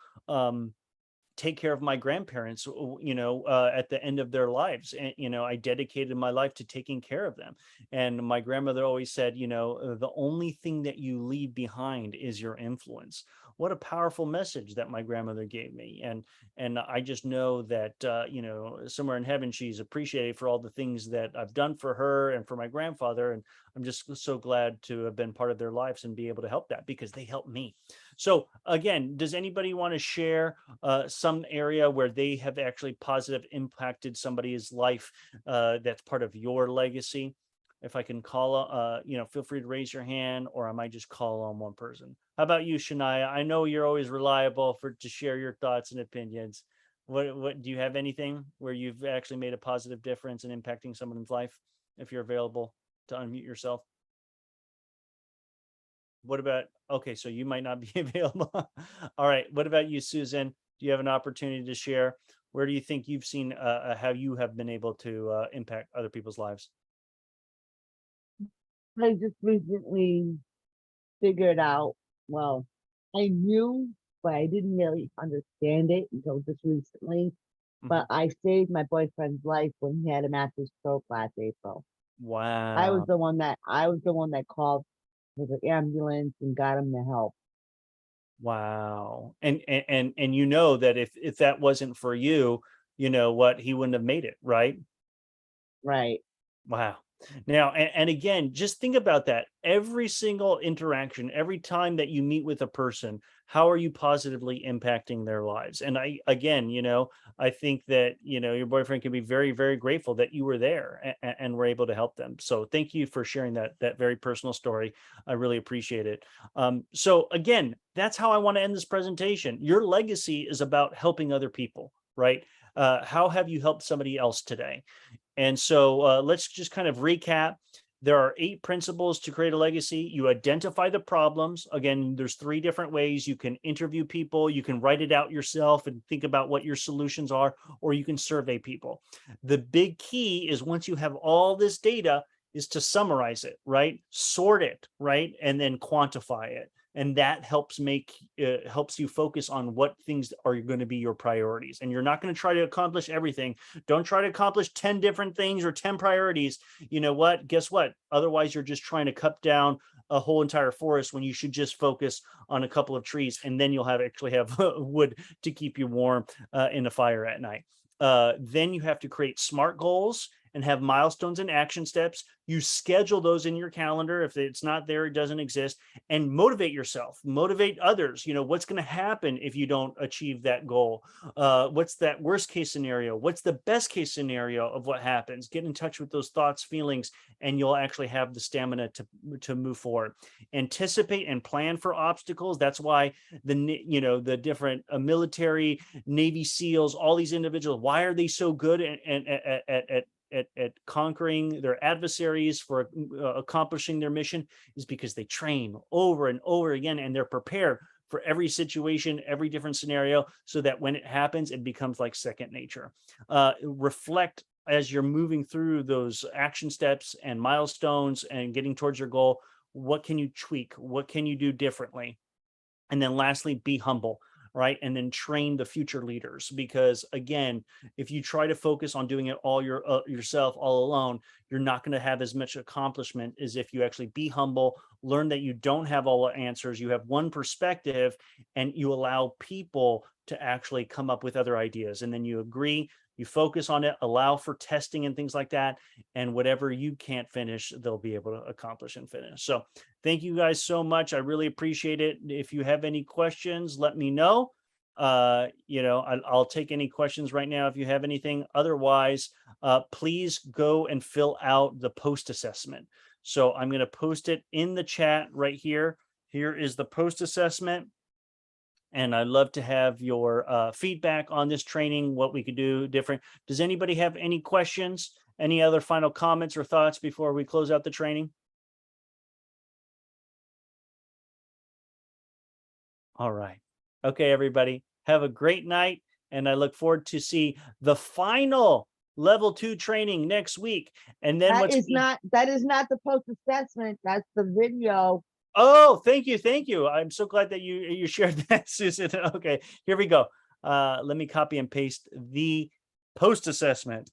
take care of my grandparents, at the end of their lives. And, I dedicated my life to taking care of them. And my grandmother always said, the only thing that you leave behind is your influence. What a powerful message that my grandmother gave me. And I just know that, somewhere in heaven, she's appreciated for all the things that I've done for her and for my grandfather. And I'm just so glad to have been part of their lives and be able to help that because they helped me. So again, does anybody want to share some area where they have actually positive impacted somebody's life that's part of your legacy? If I can call, feel free to raise your hand, or I might just call on one person. How about you, Shania? I know you're always reliable to share your thoughts and opinions. What do you have anything where you've actually made a positive difference in impacting someone's life? If you're available to unmute yourself. What about, okay, so you might not be available. All right. What about you, Susan? Do you have an opportunity to share? Where do you think you've seen how you have been able to impact other people's lives? I just recently figured out, well, I knew, but I didn't really understand it until just recently. But I saved my boyfriend's life when he had a massive stroke last April. I was Wow. the one that called for the ambulance and got him the help. Wow. And that if that wasn't for you, what, he wouldn't have made it, right? Right. Wow. Now, and again, just think about that. Every single interaction, every time that you meet with a person, how are you positively impacting their lives? And I think that, your boyfriend can be very, very grateful that you were there and were able to help them. So thank you for sharing that very personal story. I really appreciate it. So again, that's how I want to end this presentation. Your legacy is about helping other people, right? How have you helped somebody else today? And so let's just kind of recap. There are 8 principles to create a legacy. You identify the problems. Again, there's 3 different ways. You can interview people, you can write it out yourself and think about what your solutions are, or you can survey people. The big key is once you have all this data is to summarize it, right? Sort it, right? And then quantify it. And that helps helps you focus on what things are going to be your priorities. And you're not going to try to accomplish everything. Don't try to accomplish 10 different things or 10 priorities. You know what? Guess what? Otherwise, you're just trying to cut down a whole entire forest when you should just focus on a couple of trees, and then you'll actually have wood to keep you warm in the fire at night. Then you have to create SMART goals and have milestones and action steps. You schedule those in your calendar. If it's not there, it doesn't exist. And motivate yourself, motivate others. What's going to happen if you don't achieve that goal? What's that worst case scenario? What's the best case scenario of what happens? Get in touch with those thoughts, feelings, and you'll actually have the stamina to move forward. Anticipate and plan for obstacles. That's why the different military, Navy SEALs, all these individuals, why are they so good at conquering their adversaries, for accomplishing their mission, is because they train over and over again, and they're prepared for every situation, every different scenario, so that when it happens, it becomes like second nature. Reflect as you're moving through those action steps and milestones and getting towards your goal. What can you tweak? What can you do differently? And then lastly, be humble, right? And then train the future leaders, because again, if you try to focus on doing it all yourself, all alone, you're not going to have as much accomplishment as if you actually be humble, learn that you don't have all the answers, you have one perspective, and you allow people to actually come up with other ideas. And then you agree, you focus on it, allow for testing and things like that. And whatever you can't finish, they'll be able to accomplish and finish. So thank you guys so much. I really appreciate it. If you have any questions, let me know. I'll take any questions right now if you have anything. Otherwise, please go and fill out the post assessment. So I'm going to post it in the chat right here. Here is the post assessment. And I'd love to have your feedback on this training, what we could do different. Does anybody have any questions? Any other final comments or thoughts before we close out the training? All right. Okay, everybody. Have a great night. And I look forward to see the final level 2 training next week. And then That is not the post assessment. That's the video. Oh, thank you. Thank you. I'm so glad that you shared that, Susan. Okay, here we go. Let me copy and paste the post assessment.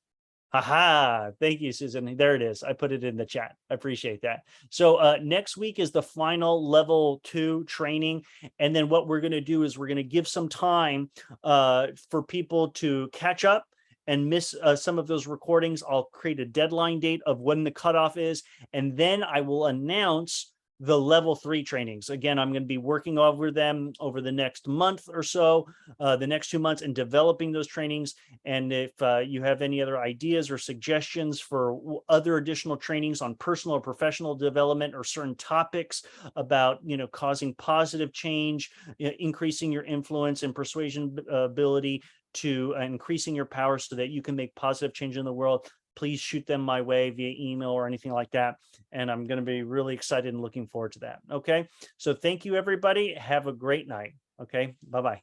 Haha. Thank you, Susan. There it is. I put it in the chat. I appreciate that. So next week is the final level 2 training. And then what we're going to do is we're going to give some time for people to catch up and miss some of those recordings. I'll create a deadline date of when the cutoff is. And then I will announce the level 3 trainings. Again, I'm going to be working over them over the next month or so, the next 2 months, and developing those trainings. And if you have any other ideas or suggestions for other additional trainings on personal or professional development or certain topics about, causing positive change, increasing your influence and persuasion ability, to increasing your power so that you can make positive change in the world, please shoot them my way via email or anything like that. And I'm going to be really excited and looking forward to that. Okay. So thank you, everybody. Have a great night. Okay. Bye-bye.